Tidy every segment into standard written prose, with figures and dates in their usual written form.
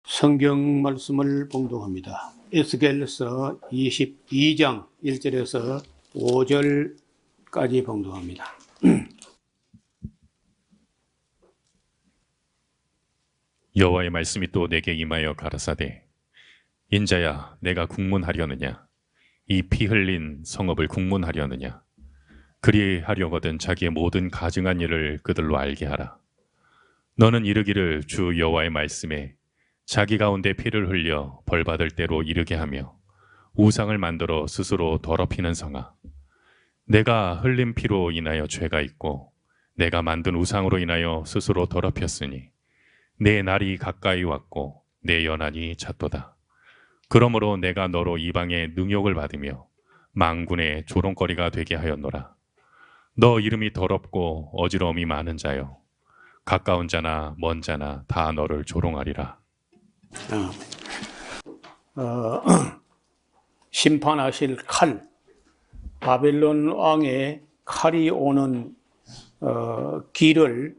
성경 말씀을 봉독합니다. 에스겔서 22장 1절에서 5절까지 봉독합니다. 여호와의 말씀이 또 내게 임하여 가라사대, 인자야, 내가 국문하려느냐? 이 피 흘린 성읍을 국문하려느냐? 그리하려거든 자기의 모든 가증한 일을 그들로 알게 하라. 너는 이르기를, 주 여호와의 말씀에 자기 가운데 피를 흘려 벌받을 대로 이르게 하며 우상을 만들어 스스로 더럽히는 성아, 내가 흘린 피로 인하여 죄가 있고 내가 만든 우상으로 인하여 스스로 더럽혔으니 내 날이 가까이 왔고 내 연한이 찼도다. 그러므로 내가 너로 이방의 능욕을 받으며 만군의 조롱거리가 되게 하였노라. 너 이름이 더럽고 어지러움이 많은 자여, 가까운 자나 먼 자나 다 너를 조롱하리라. 심판하실 칼, 바벨론 왕의 칼이 오는 길을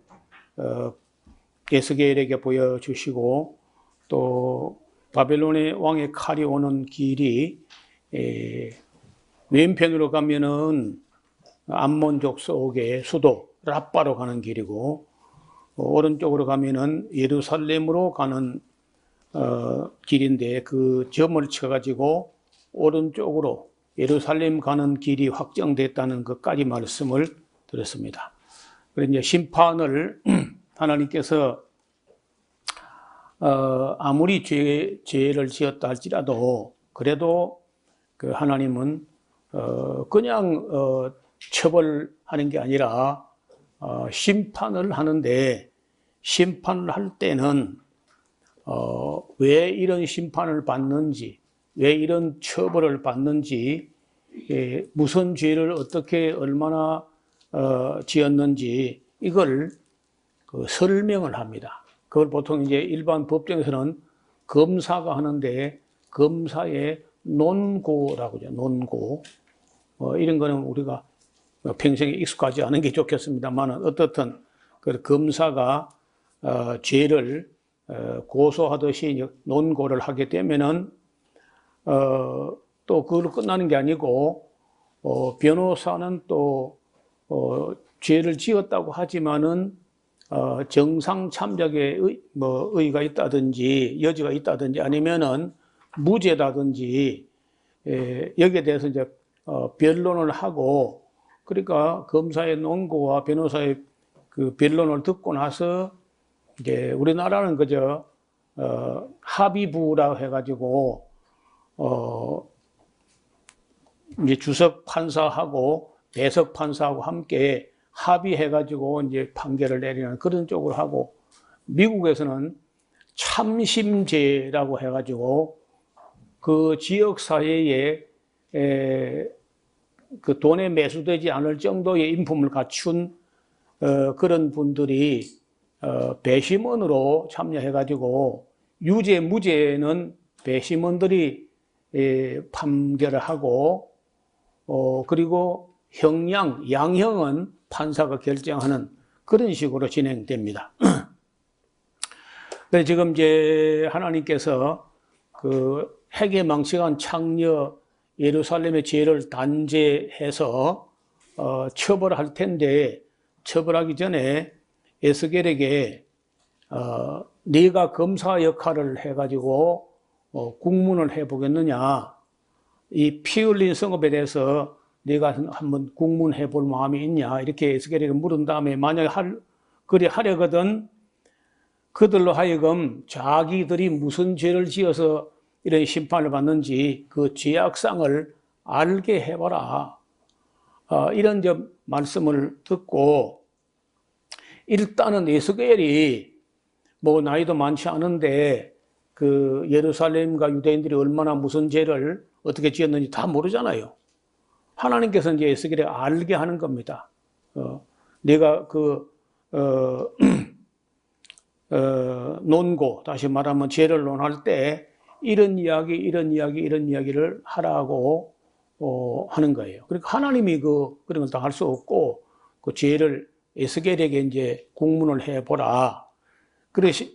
에스겔에게 보여주시고, 또 바벨론의 왕의 칼이 오는 길이 왼편으로 가면은 암몬족 속의 수도 라빠로 가는 길이고, 오른쪽으로 가면은 예루살렘으로 가는 길인데, 그 점을 쳐가지고 오른쪽으로 예루살렘 가는 길이 확정됐다는 것까지 말씀을 드렸습니다. 그래서 이제 심판을 하나님께서 아무리 죄를 지었다 할지라도, 그래도 그 하나님은 그냥 처벌하는 게 아니라 심판을 하는데, 심판을 할 때는 왜 이런 심판을 받는지, 왜 이런 처벌을 받는지, 무슨 죄를 어떻게 얼마나 지었는지 이걸 설명을 합니다. 그걸 보통 이제 일반 법정에서는 검사가 하는데, 검사의 논고라고 하죠. 논고. 이런 거는 우리가 평생에 익숙하지 않은 게 좋겠습니다만, 어떻든 그 검사가 죄를 고소하듯이 논고를 하게 되면은 또 그걸로 끝나는 게 아니고, 변호사는 또 죄를 지었다고 하지만은 정상 참작의 의의가 있다든지 여지가 있다든지 아니면은 무죄다든지, 여기에 대해서 이제 변론을 하고, 그러니까 검사의 논고와 변호사의 그 변론을 듣고 나서 이제 우리나라는 그저 합의부라고 해가지고 이제 주석 판사하고 배석 판사하고 함께 합의해가지고 이제 판결을 내리는 그런 쪽으로 하고, 미국에서는 참심제라고 해가지고 그 지역 사회에 그 돈에 매수되지 않을 정도의 인품을 갖춘 그런 분들이 배심원으로 참여해가지고, 유죄 무죄는 배심원들이 판결을 하고, 그리고 형량, 양형은 판사가 결정하는 그런 식으로 진행됩니다. 그래서 지금 이제 하나님께서 그 회개망측한 창녀 예루살렘의 죄를 단죄해서 처벌할 텐데, 처벌하기 전에 에스겔에게 네가 검사 역할을 해가지고 국문을 해보겠느냐, 이 피 흘린 성읍에 대해서 네가 한번 국문해 볼 마음이 있냐, 이렇게 에스겔에게 물은 다음에, 만약에 그리 하려거든 그들로 하여금 자기들이 무슨 죄를 지어서 이런 심판을 받는지 그 죄악상을 알게 해봐라, 이런 말씀을 듣고, 일단은 에스겔이 뭐 나이도 많지 않은데 그 예루살렘과 유대인들이 얼마나 무슨 죄를 어떻게 지었는지 다 모르잖아요. 하나님께서 이제 에스겔에 알게 하는 겁니다. 내가 논고, 다시 말하면 죄를 논할 때 이런 이야기, 이런 이야기, 이런 이야기를 하라고 하는 거예요. 그러니까 하나님이 그런 걸 다 할 수 없고, 그 죄를 에스겔에게 이제 국문을 해보라. 그래서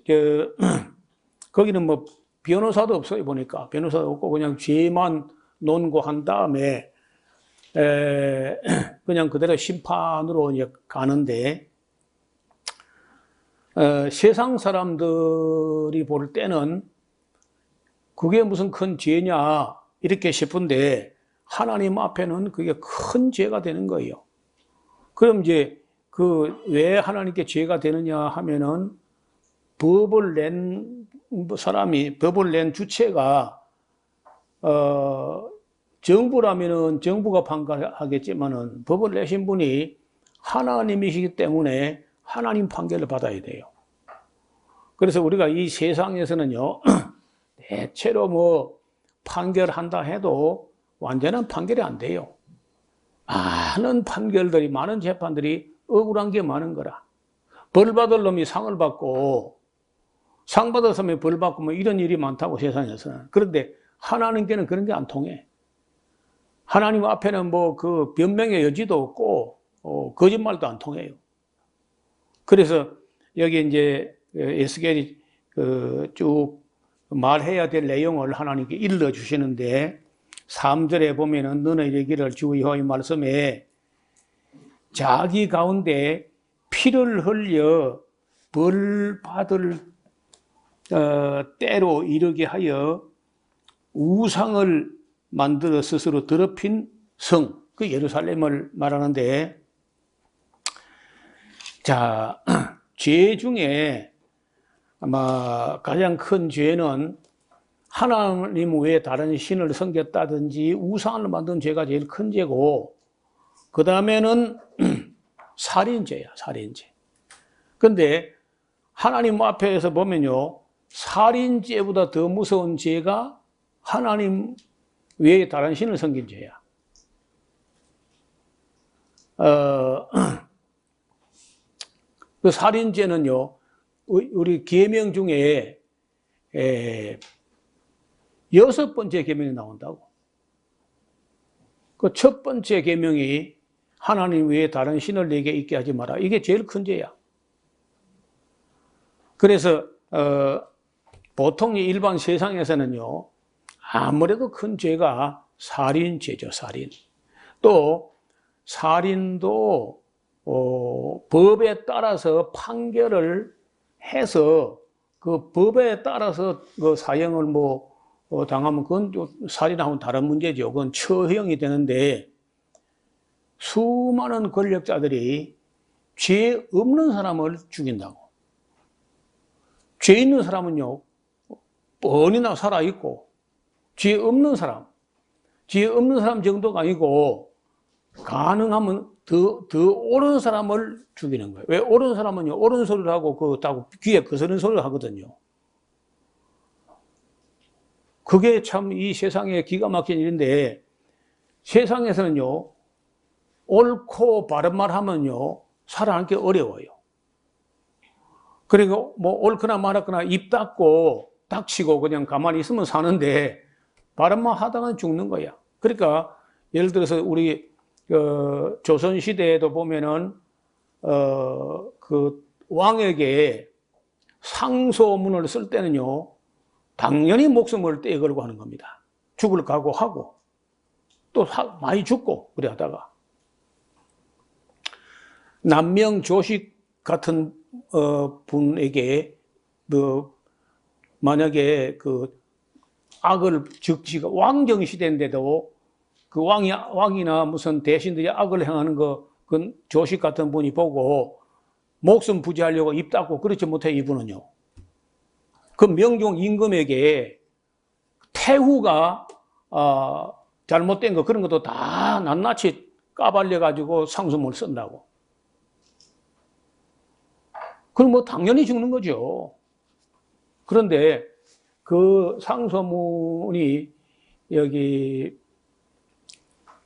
거기는 뭐 변호사도 없어요. 보니까 변호사도 없고 그냥 죄만 논고한 다음에 그냥 그대로 심판으로 이제 가는데, 세상 사람들이 볼 때는 그게 무슨 큰 죄냐 이렇게 싶은데 하나님 앞에는 그게 큰 죄가 되는 거예요. 그럼 이제 그 왜 하나님께 죄가 되느냐 하면은 법을 낸 사람이, 법을 낸 주체가 정부라면은 정부가 판결하겠지만은 법을 내신 분이 하나님이시기 때문에 하나님 판결을 받아야 돼요. 그래서 우리가 이 세상에서는요, 대체로 뭐 판결한다 해도 완전한 판결이 안 돼요. 많은 판결들이, 많은 재판들이 억울한 게 많은 거라. 벌 받을 놈이 상을 받고, 상 받았으면 벌 받고 뭐 이런 일이 많다고 세상에서는. 그런데 하나님께는 그런 게 안 통해. 하나님 앞에는 뭐 그 변명의 여지도 없고, 거짓말도 안 통해요. 그래서 여기 이제 에스겔이 쭉 말해야 될 내용을 하나님께 일러 주시는데, 3절에 보면은 너는 이르기를 주 여호와의 말씀에 자기 가운데 피를 흘려 벌 받을 때로 이르게 하여 우상을 만들어 스스로 더럽힌 성, 그 예루살렘을 말하는데, 자, 죄 중에 아마 가장 큰 죄는 하나님 외에 다른 신을 섬겼다든지 우상을 만든 죄가 제일 큰 죄고, 그 다음에는 살인죄야, 살인죄. 근데 하나님 앞에서 보면요, 살인죄보다 더 무서운 죄가 하나님 외에 다른 신을 섬긴 죄야. 그 살인죄는요, 우리 계명 중에 6번째 계명이 나온다고. 그 첫 번째 계명이 하나님 외에 다른 신을 내게 있게 하지 마라. 이게 제일 큰 죄야. 그래서 보통 일반 세상에서는요, 아무래도 큰 죄가 살인죄죠, 살인. 또 살인도 법에 따라서 판결을 해서 그 법에 따라서 그 사형을 당하면 그건 살인하고는 다른 문제죠. 그건 처형이 되는데, 수많은 권력자들이 죄 없는 사람을 죽인다고. 죄 있는 사람은요, 뻔히나 살아있고, 죄 없는 사람 정도가 아니고, 가능하면 더 옳은 사람을 죽이는 거예요. 왜 옳은 사람은요, 옳은 소리를 하고, 그렇다고 귀에 거스르는 소리를 하거든요. 그게 참 이 세상에 기가 막힌 일인데, 세상에서는요, 옳고 바른 말 하면요, 살아남기 어려워요. 그리고 뭐 옳거나 말았거나 입 닫고 닥치고 그냥 가만히 있으면 사는데, 바른 말 하다가 죽는 거야. 그러니까 예를 들어서 우리 조선시대에도 보면은 그 왕에게 상소문을 쓸 때는요, 당연히 목숨을 떼 걸고 하는 겁니다. 죽을 각오하고 또 많이 죽고 그래 하다가, 남명조식 같은 분에게 만약에 그 악을 적지가 왕정 시대인데도 그 왕이나 무슨 대신들이 악을 행하는 그 조식 같은 분이 보고 목숨 부지하려고 입 닫고 그렇지 못해 이분은요, 그 명종 임금에게 태후가 잘못된 거 그런 것도 다 낱낱이 까발려 가지고 상소문을 쓴다고. 그럼 뭐 당연히 죽는 거죠. 그런데 그 상소문이 여기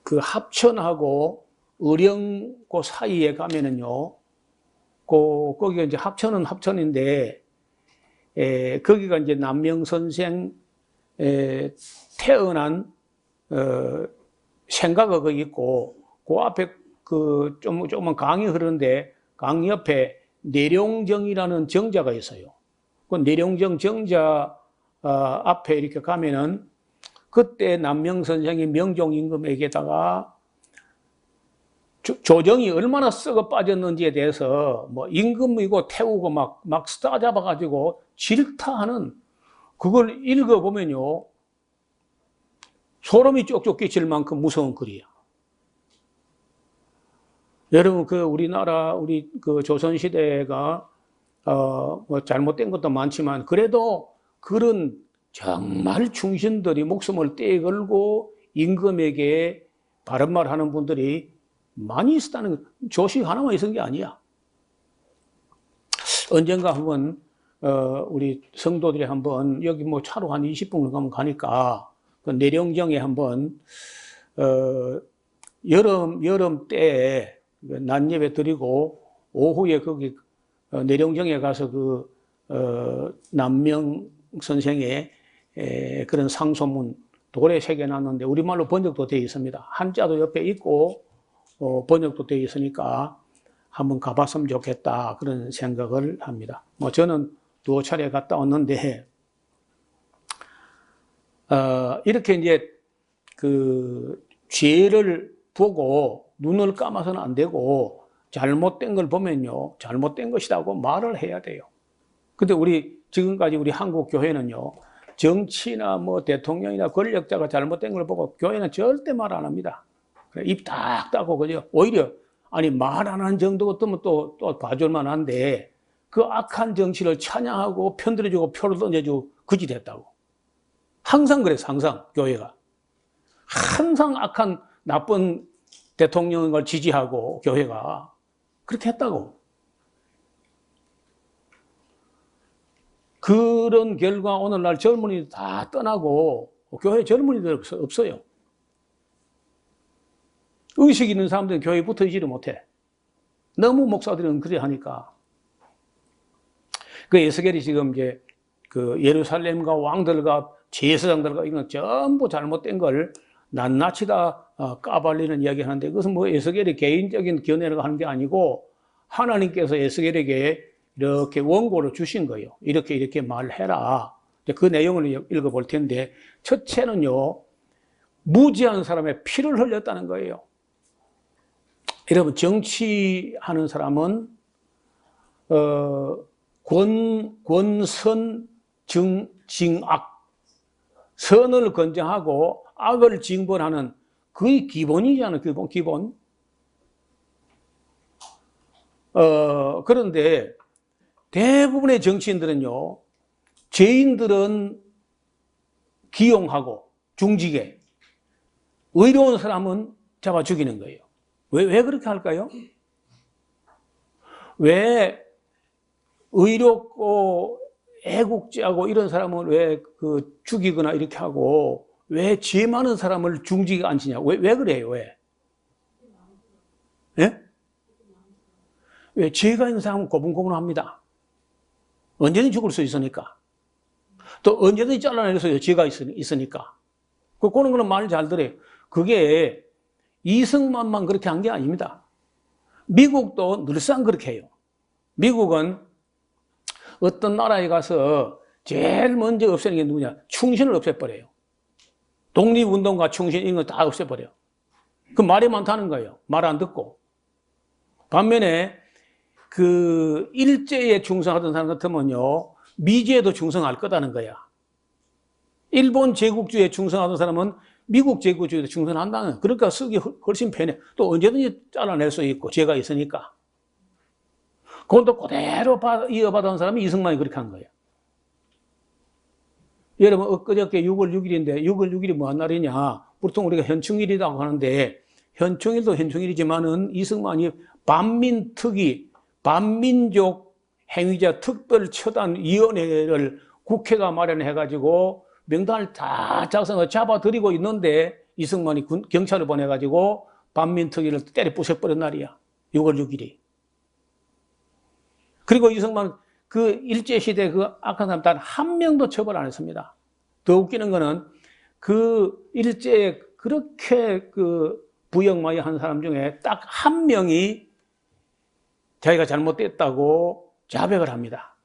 그 합천하고 의령고 사이에 가면은요, 거기가 이제 합천은 합천인데, 거기가 이제 남명선생 태어난 생가가 거기 있고, 그 앞에 조그만 강이 흐르는데, 강 옆에 내룡정이라는 정자가 있어요. 그 내룡정 정자 앞에 이렇게 가면은 그때 남명 선생이 명종 임금에게다가 조정이 얼마나 썩어 빠졌는지에 대해서 뭐 임금이고 태우고 막 싸잡아가지고 질타하는 그걸 읽어보면요. 소름이 쪽쪽 끼칠 만큼 무서운 글이야. 여러분, 우리 그 조선시대가, 뭐 잘못된 것도 많지만, 그래도 그런 정말 충신들이 목숨을 떼걸고 임금에게 바른 말 하는 분들이 많이 있었다는 거. 조식 하나만 있은 게 아니야. 언젠가 한번, 우리 성도들이 한번, 여기 뭐 차로 한 20분 가면 가니까, 그 내령정에 한번, 여름 때에 낮 예배 드리고, 오후에 거기 내령정에 가서 남명 선생의 그런 상소문 돌에 새겨놨는데 우리말로 번역도 되어 있습니다. 한자도 옆에 있고 번역도 되어 있으니까 한번 가봤으면 좋겠다 그런 생각을 합니다. 뭐 저는 2차례 갔다 왔는데 이렇게 이제 그 죄를 보고 눈을 감아서는 안 되고 잘못된 걸 보면요 잘못된 것이라고 말을 해야 돼요. 근데 지금까지 우리 한국 교회는요 정치나 뭐 대통령이나 권력자가 잘못된 걸 보고 교회는 절대 말 안 합니다. 입 딱 닫고 그죠. 오히려 아니 말 안 하는 정도 같으면 또 봐줄만 한데 그 악한 정치를 찬양하고 편들어주고 표를 던져주고 그지 됐다고. 항상 그래서 항상 교회가 항상 악한 나쁜 대통령을 지지하고 교회가 그렇게 했다고. 그런 결과 오늘날 젊은이들 다 떠나고 교회 젊은이들 없어요. 의식 있는 사람들은 교회에 붙어 있지를 못해. 너무 목사들은 그래 하니까. 그 에스겔이 지금 이제 그 예루살렘과 왕들과 제사장들과 이건 전부 잘못된 걸 낱낱이 다 까발리는 이야기 하는데 그것은 뭐 에스겔의 개인적인 견해를 하는 게 아니고 하나님께서 에스겔에게 이렇게 원고를 주신 거예요. 이렇게 말해라. 그 내용을 읽어볼 텐데 첫째는요. 무지한 사람의 피를 흘렸다는 거예요. 여러분 정치하는 사람은 권선 징악 선을 권장하고 악을 징벌하는 그게 기본이잖아요. 기본. 그런데 대부분의 정치인들은요, 죄인들은 기용하고 중직에 의로운 사람은 잡아 죽이는 거예요. 왜 그렇게 할까요? 왜 의롭고 애국자고 이런 사람은 왜 죽이거나 이렇게 하고 왜 죄 많은 사람을 중직에 앉히냐? 왜 그래요? 왜? 예? 왜 죄가 있는 사람은 고분고분합니다. 언제든지 죽을 수 있으니까. 또 언제든지 잘라낼 수 있어요. 죄가 있으니까. 그거는 그런 말 잘 들어요. 그게 이승만만 그렇게 한 게 아닙니다. 미국도 늘상 그렇게 해요. 미국은 어떤 나라에 가서 제일 먼저 없애는 게 누구냐? 충신을 없애버려요. 독립운동가 충신 이런 거 다 없애버려요. 그 말이 많다는 거예요. 말 안 듣고. 반면에 그 일제에 충성하던 사람 같으면요. 미제에도 충성할 거다는 거야. 일본 제국주의에 충성하던 사람은 미국 제국주의에 충성한다는. 그러니까 쓰기 훨씬 편해. 또 언제든지 잘라낼 수 있고 죄가 있으니까. 그것도 그대로 이어받아온 사람이 이승만이 그렇게 한 거예요. 여러분 엊그저께 6월 6일인데 6월 6일이 뭐한 날이냐. 보통 우리가 현충일이라고 하는데 현충일도 현충일이지만은 이승만이 반민특위 반민족 행위자 특별처단위원회를 국회가 마련해가지고 명단을 다 작성해서 잡아들이고 있는데 이승만이 경찰을 보내가지고 반민특위를 때려 부숴버린 날이야. 6월 6일이. 그리고 이승만 그 일제시대 그 악한 사람 단 한 명도 처벌 안 했습니다. 더 웃기는 거는 그 일제에 그렇게 부역마이 한 사람 중에 딱 한 명이 자기가 잘못됐다고 자백을 합니다.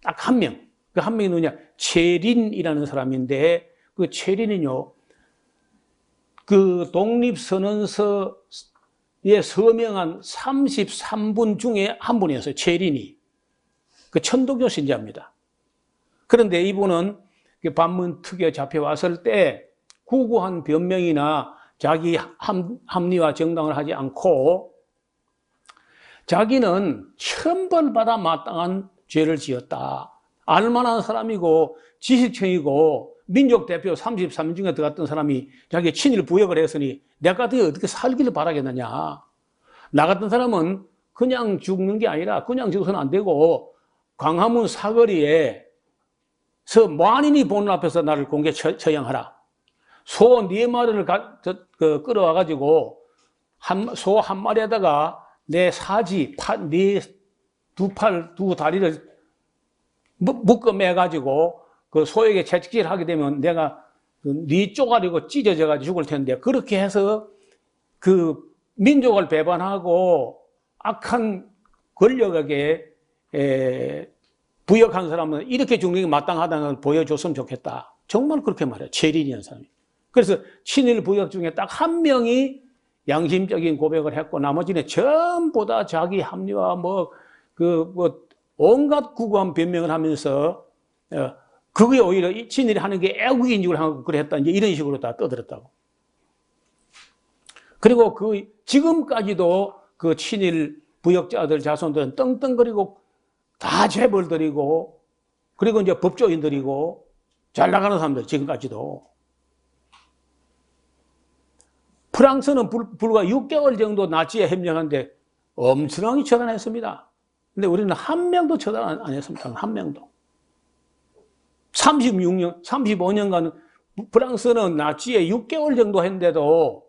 딱 한 명. 그 한 명이 누구냐? 최린이라는 사람인데, 그 최린은요, 그 독립선언서에 서명한 33분 중에 한 분이었어요. 최린이. 그 천도교 신자입니다. 그런데 이분은 반문 특위에 잡혀왔을 때 구구한 변명이나 자기 합리화 정당을 하지 않고 자기는 천벌받아 마땅한 죄를 지었다. 알만한 사람이고 지식층이고 민족 대표 33명 중에 들어갔던 사람이 자기 친일 부역을 했으니 내가 어떻게 살기를 바라겠느냐. 나 같은 사람은 그냥 죽는 게 아니라 그냥 죽어서는 안 되고 광화문 사거리에서 만인이 보는 앞에서 나를 공개 처형하라. 소 4마리를 끌어와가지고 소 한 마리에다가 내 사지, 두 팔, 두 다리를 묶어 매가지고 그 소에게 채찍질 하게 되면 내가 네 쪼가리고 찢어져가지고 죽을 텐데 그렇게 해서 그 민족을 배반하고 악한 권력에게 부역한 사람은 이렇게 죽는 게 마땅하다는 걸 보여줬으면 좋겠다. 정말 그렇게 말해요. 최린이라는 사람이. 그래서 친일 부역 중에 딱 한 명이 양심적인 고백을 했고 나머지는 전부 다 자기 합리화 온갖 구구한 변명을 하면서 그게 오히려 친일이 하는 게 애국인 줄 하고 그랬다. 이제 이런 식으로 다 떠들었다고. 그리고 지금까지도 그 친일 부역자들 자손들은 떵떵거리고 다 재벌들이고 그리고 이제 법조인들이고 잘 나가는 사람들 지금까지도. 프랑스는 불과 6개월 정도 나치에 협력하는데 엄청나게 처단했습니다. 근데 우리는 한 명도 처단 안 했습니다. 한 명도. 35년간 프랑스는 나치에 6개월 정도 했는데도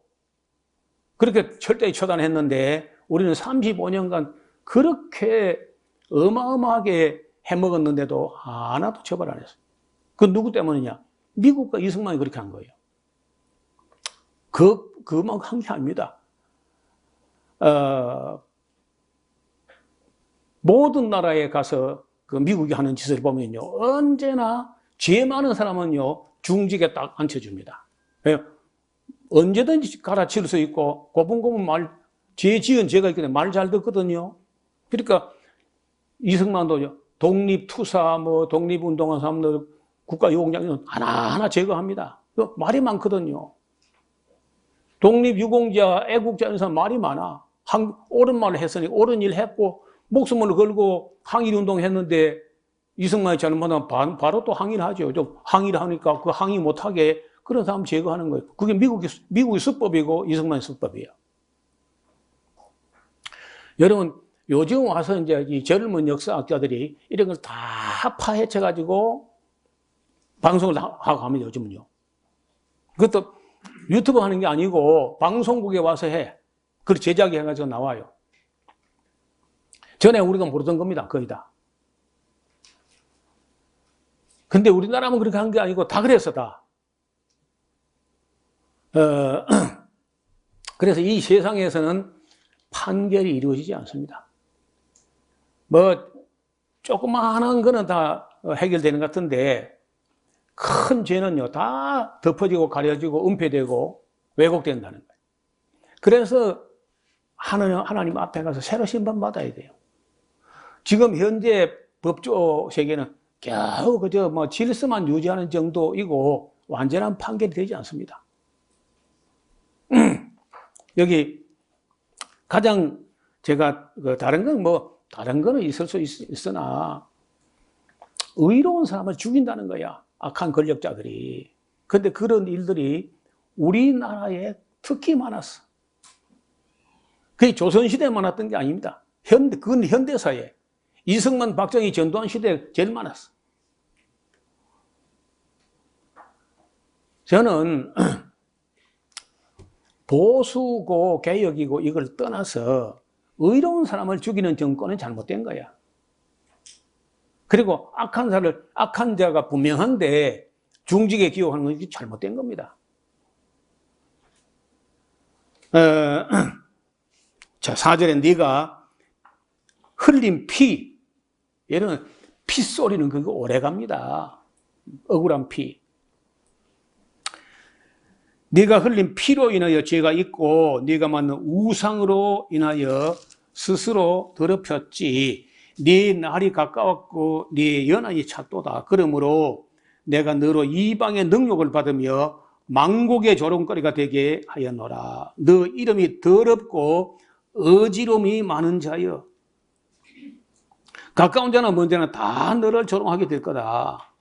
그렇게 철저히 처단했는데 우리는 35년간 그렇게 어마어마하게 해먹었는데도 하나도 처벌 안 했어요. 그 누구 때문이냐? 미국과 이승만이 그렇게 한 거예요. 그만 한 게 아닙니다. 모든 나라에 가서 그 미국이 하는 짓을 보면요. 언제나 죄 많은 사람은요. 중직에 딱 앉혀줍니다. 언제든지 갈아칠 수 있고 고분고분 죄 지은 죄가 있기 때문에 말 잘 듣거든요. 그러니까 이승만도 독립투사, 독립운동한 사람들 국가유공자는 하나하나 제거합니다. 말이 많거든요. 독립유공자, 애국자 이런 사람 말이 많아. 옳은 말을 했으니 옳은 일 했고 목숨을 걸고 항일운동 했는데 이승만이 잘못하면 바로 또 항의를 하죠. 좀 항의를 하니까 그 항의 못하게 그런 사람 제거하는 거예요. 그게 미국의 수법이고 이승만의 수법이에요. 여러분, 요즘 와서 이제 이 젊은 역사학자들이 이런 걸 다 파헤쳐가지고 방송을 하고 합니다, 요즘은요. 그것도 유튜브 하는 게 아니고 방송국에 와서 해. 그걸 제작해가지고 나와요. 전에 우리가 모르던 겁니다, 거의 다. 근데 우리나라만 그렇게 한 게 아니고 다 그랬어, 다. 그래서 이 세상에서는 판결이 이루어지지 않습니다. 조그마한 거는 다 해결되는 것 같은데, 큰 죄는요, 다 덮어지고 가려지고 은폐되고 왜곡된다는 거예요. 그래서 하나님 앞에 가서 새로 심판받아야 돼요. 지금 현재 법조 세계는 겨우 질서만 유지하는 정도이고 완전한 판결이 되지 않습니다. 여기 가장 제가 다른 거는 있을 수 있으나 의로운 사람을 죽인다는 거야. 악한 권력자들이. 근데 그런 일들이 우리나라에 특히 많았어. 그게 조선시대에 많았던 게 아닙니다. 그건 현대사에. 이승만, 박정희, 전두환 시대에 제일 많았어. 저는 보수고 개혁이고 이걸 떠나서 의로운 사람을 죽이는 정권은 잘못된 거야. 그리고 악한 자가 분명한데 중직에 기용하는 것이 잘못된 겁니다. 자, 4절에 네가 흘린 피, 얘는 핏소리는 그거 오래갑니다. 억울한 피. 네가 흘린 피로 인하여 죄가 있고 네가 만든 우상으로 인하여 스스로 더럽혔지. 네 날이 가까웠고 네 연한이 찼도다. 그러므로 내가 너로 이방의 능욕을 받으며 망곡의 조롱거리가 되게 하였노라. 너 이름이 더럽고 어지러움이 많은 자여. 가까운 자나 먼 자나 다 너를 조롱하게 될 거다.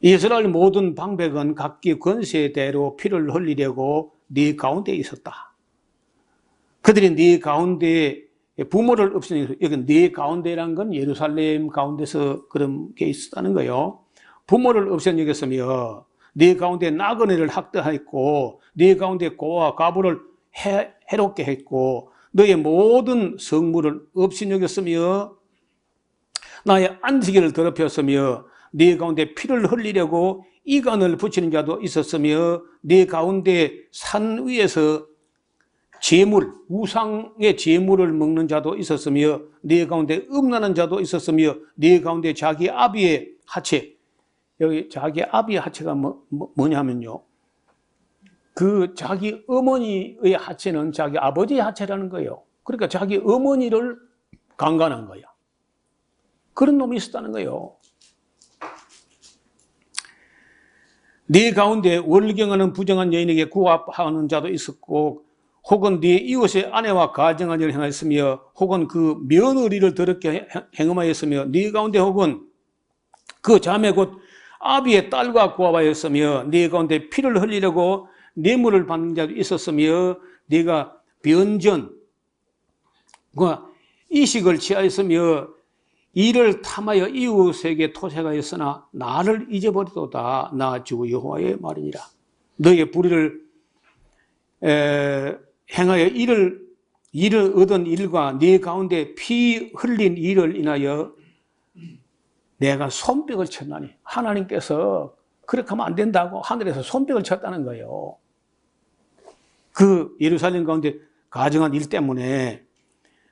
이스라엘 모든 방백은 각기 권세대로 피를 흘리려고 네 가운데 있었다. 그들이 네 가운데 부모를 없애니, 여기 네 가운데란 건 예루살렘 가운데서 그런 게 있었다는 거예요. 부모를 없애니 여겼으며 네 가운데 나그네를 학대했고 네 가운데 고와 과부를 해롭게 했고 너의 모든 성물을 없이 여겼으며 나의 안식일을 더럽혔으며 네 가운데 피를 흘리려고 이간을 붙이는 자도 있었으며 네 가운데 산 위에서 제물, 우상의 제물을 먹는 자도 있었으며 네 가운데 음란한 자도 있었으며 네 가운데 자기 아비의 하체, 여기 자기 아비의 하체가 뭐냐면요, 그 자기 어머니의 하체는 자기 아버지의 하체라는 거예요. 그러니까 자기 어머니를 강간한 거야. 그런 놈이 있었다는 거예요. 네 가운데 월경하는 부정한 여인에게 구합하는 자도 있었고 혹은 네 이웃의 아내와 가정한 일을 행하였으며 혹은 그 며느리를 더럽게 행음하였으며 네 가운데 혹은 그 자매 곧 아비의 딸과 구합하였으며 네 가운데 피를 흘리려고 뇌물을 받는 자도 있었으며 네가 변전, 이식을 취하였으며 이를 탐하여 이웃에게 토색하였으나 나를 잊어버리도다. 나 주 여호와의 말이니라. 너의 불의를 행하여 이를 얻은 일과 네 가운데 피 흘린 일을 인하여 내가 손뼉을 쳤나니. 하나님께서 그렇게 하면 안 된다고 하늘에서 손뼉을 쳤다는 거예요. 그 예루살렘 가운데 가정한 일 때문에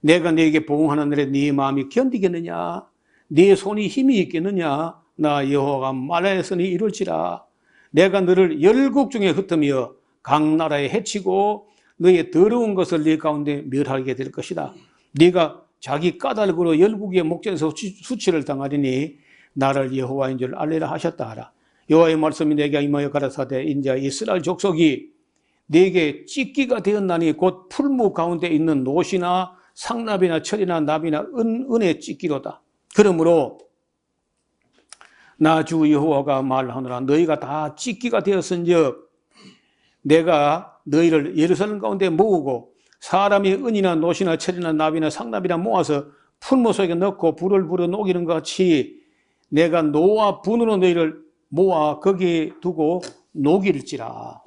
내가 네게 보응하는 날에 네 마음이 견디겠느냐? 네 손이 힘이 있겠느냐? 나 여호와가 말하였으니 이룰지라. 내가 너를 열국 중에 흩으며 각 나라에 해치고 너의 더러운 것을 네 가운데 멸하게 될 것이다. 네가 자기 까닭으로 열국의 목전에서 수치를 당하리니 나를 여호와인 줄 알리라 하셨다 하라. 여호와의 말씀이 내게 임하여 가라사대 인자 이스라엘 족속이 네게 찢기가 되었나니 곧 풀무 가운데 있는 노시나 상납이나 철이나 납이나 은의 찢기로다. 그러므로 나 주 여호와가 말하노라. 너희가 다 찢기가 되었은즉 내가 너희를 예루살렘 가운데 모으고 사람이 은이나 노시나 철이나 납이나 상납이나 모아서 풀무 속에 넣고 불을 불어 녹이는 것 같이 내가 노와 분으로 너희를 모아 거기에 두고 녹일지라.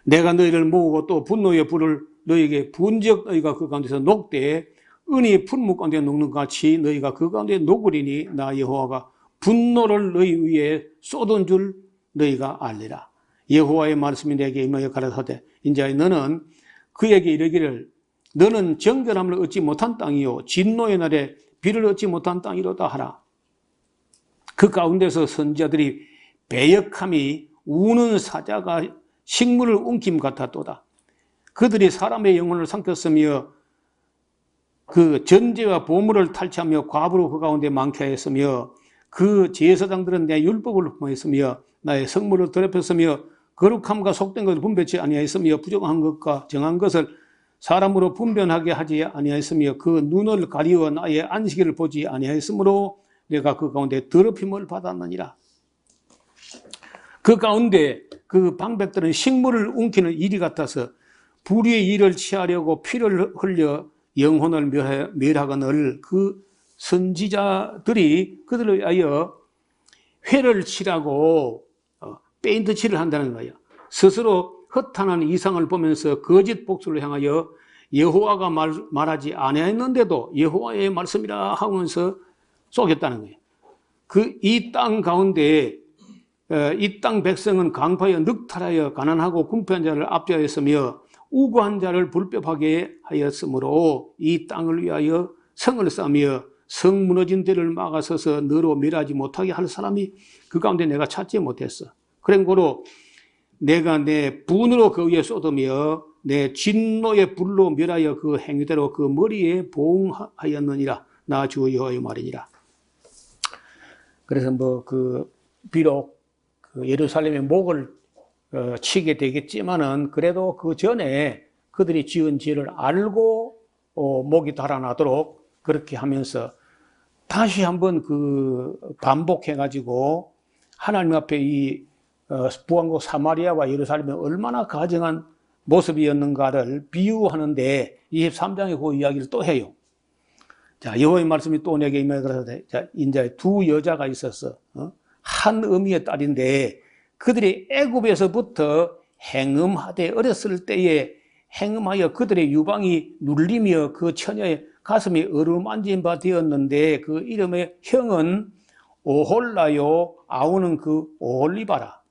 내가 너희를 모으고 또 분노의 불을 너희에게 분적 너희가 그 가운데서 녹되 은이 풀무 가운데 녹는 것 같이 너희가 그 가운데 녹으리니 나 여호와가 분노를 너희 위에 쏟은 줄 너희가 알리라. 여호와의 말씀이 내게 임하여 가라사대 인자 너는 그에게 이르기를 너는 정결함을 얻지 못한 땅이요 진노의 날에 비를 얻지 못한 땅이로다 하라. 그 가운데서 선지자들이 배역함이 우는 사자가 식물을 움킴 같았도다. 그들이 사람의 영혼을 삼켰으며 그 전제와 보물을 탈취하며 과부로 그 가운데 많게 하였으며 그 제사장들은 내 율법을 흠모했으며 나의 성물을 더럽혔으며 거룩함과 속된 것을 분별치 아니하였으며 부정한 것과 정한 것을 사람으로 분별하게 하지 아니하였으며 그 눈을 가리워 나의 안식일을 보지 아니하였으므로 내가 그 가운데 더럽힘을 받았느니라. 그 가운데 그 방백들은 식물을 움키는 일이 같아서 불의의 일을 취하려고 피를 흘려 영혼을 멸하거늘 그 선지자들이 그들을 위하여 회를 치라고 페인트 칠을 한다는 거예요. 스스로 허탄한 이상을 보면서 거짓 복수를 향하여 여호와가 말하지 아니했는데도 여호와의 말씀이라 하면서 속였다는 거예요. 그 이 땅 가운데 이 땅 백성은 강파여 늑탈하여 가난하고 궁핍한 자를 압제하였으며 우고한 자를 불법하게 하였으므로 이 땅을 위하여 성을 쌓으며 성 무너진 데를 막아서서 너로 멸하지 못하게 할 사람이 그 가운데 내가 찾지 못했어. 그러므로 내가 내 분으로 그 위에 쏟으며 내 진노의 불로 멸하여 그 행위대로 그 머리에 보응하였느니라. 나 주 여호와의 말이니라. 그래서 비록 그 예루살렘의 목을 치게 되겠지만은 그래도 그 전에 그들이 지은 죄를 알고 목이 달아나도록 그렇게 하면서 다시 한번 반복해가지고 하나님 앞에 이 북왕국 사마리아와 예루살렘이 얼마나 가증한 모습이었는가를 비유하는데 23장에 그 이야기를 또 해요. 자, 여호와의 말씀이 또 내게 임하여 가라사대. 자, 이제 두 여자가 있었어. 한 어미의 딸인데 그들이 애굽에서부터 행음하되 어렸을 때에 행음하여 그들의 유방이 눌리며 그 처녀의 가슴이 어루만진 바 되었는데 그 이름의 형은 오홀라요, 아우는 그 오홀리바라.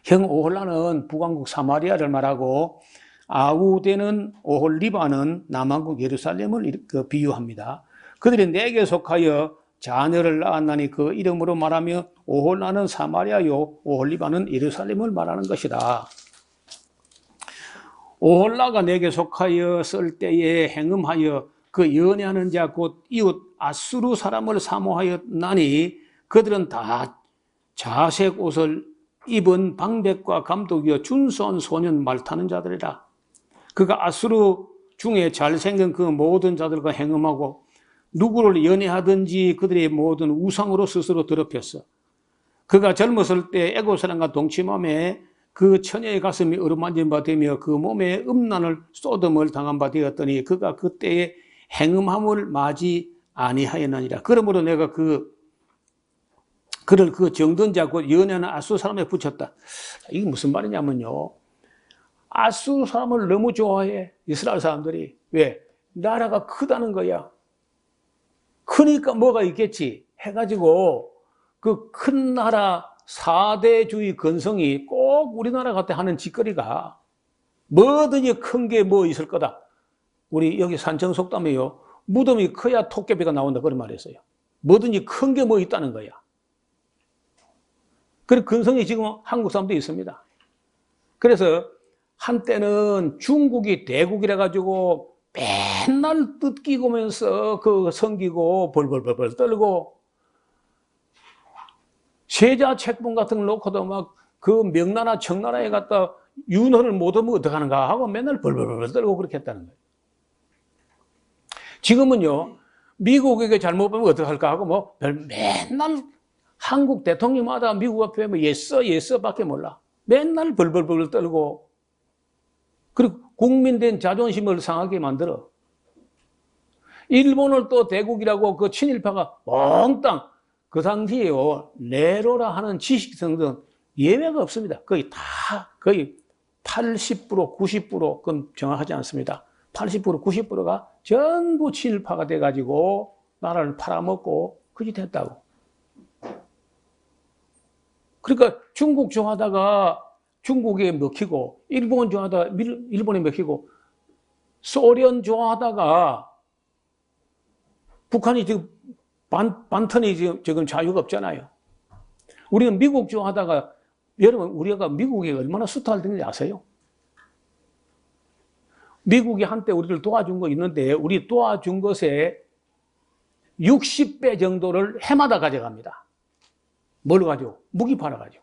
형 오홀라는 북왕국 사마리아를 말하고 아우되는 오홀리바는 남왕국 예루살렘을 비유합니다. 그들이 내게 속하여 자녀를 낳았나니 그 이름으로 말하며 오홀라는 사마리아요, 오홀리바는 예루살렘을 말하는 것이다. 오홀라가 내게 속하였을 때에 행음하여 그 연애하는 자 곧 이웃 아수르 사람을 사모하였나니 그들은 다 자색 옷을 입은 방백과 감독이여 준수한 소년 말타는 자들이라. 그가 아수르 중에 잘생긴 그 모든 자들과 행음하고 누구를 연애하든지 그들의 모든 우상으로 스스로 더럽혔어. 그가 젊었을 때 애굽 사람과 동침함에 그 처녀의 가슴이 어루만진 바 되며 그 몸에 음란을 쏟음을 당한 바 되었더니 그가 그때의 행음함을 맞이 아니하였느니라. 그러므로 내가 그를 그 정든 자 곧 연애하는 아수르 사람에 붙였다. 이게 무슨 말이냐면요, 아수르 사람을 너무 좋아해 이스라엘 사람들이. 왜? 나라가 크다는 거야. 크니까 뭐가 있겠지 해가지고 그 큰 나라 4대주의 근성이 꼭 우리나라 같아 하는 짓거리가 뭐든지 큰 게 뭐 있을 거다. 우리 여기 산청 속담에요, 무덤이 커야 토끼비가 나온다 그런 말이 있어요. 뭐든지 큰 게 뭐 있다는 거야. 그런 근성이 지금 한국 사람도 있습니다. 그래서 한때는 중국이 대국이라 가지고 맨날 뜯기고면서 섬기고 벌벌벌벌 떨고 세자 책봉 같은 걸 놓고도 막 그 명나라 청나라에 갖다 윤허를 못 하면 어떡하는가 하고 맨날 벌벌벌 떨고 그렇게 했다는 거예요. 지금은요, 미국에게 잘못 보면 어떡할까 하고 맨날 한국 대통령마다 미국 앞에 예써 밖에 몰라. 맨날 벌벌벌 떨고 그리고 국민된 자존심을 상하게 만들어. 일본을 또 대국이라고 그 친일파가 몽땅 그 당시에요, 네로라 하는 지식성들은 예외가 없습니다. 거의 80%, 90%, 그건 정확하지 않습니다. 80%, 90%가 전부 친일파가 돼가지고 나라를 팔아먹고 그 짓 했다고. 그러니까 중국 좋아하다가 중국에 먹히고, 일본 좋아하다가 일본에 먹히고, 소련 좋아하다가 북한이 지금 반턴이 지금 자유가 없잖아요. 우리는 미국 좋아하다가, 여러분, 우리가 미국에 얼마나 수탈되는지 아세요? 미국이 한때 우리를 도와준 거 있는데, 우리 도와준 것에 60배 정도를 해마다 가져갑니다. 뭘 가지고? 무기 팔아가지고.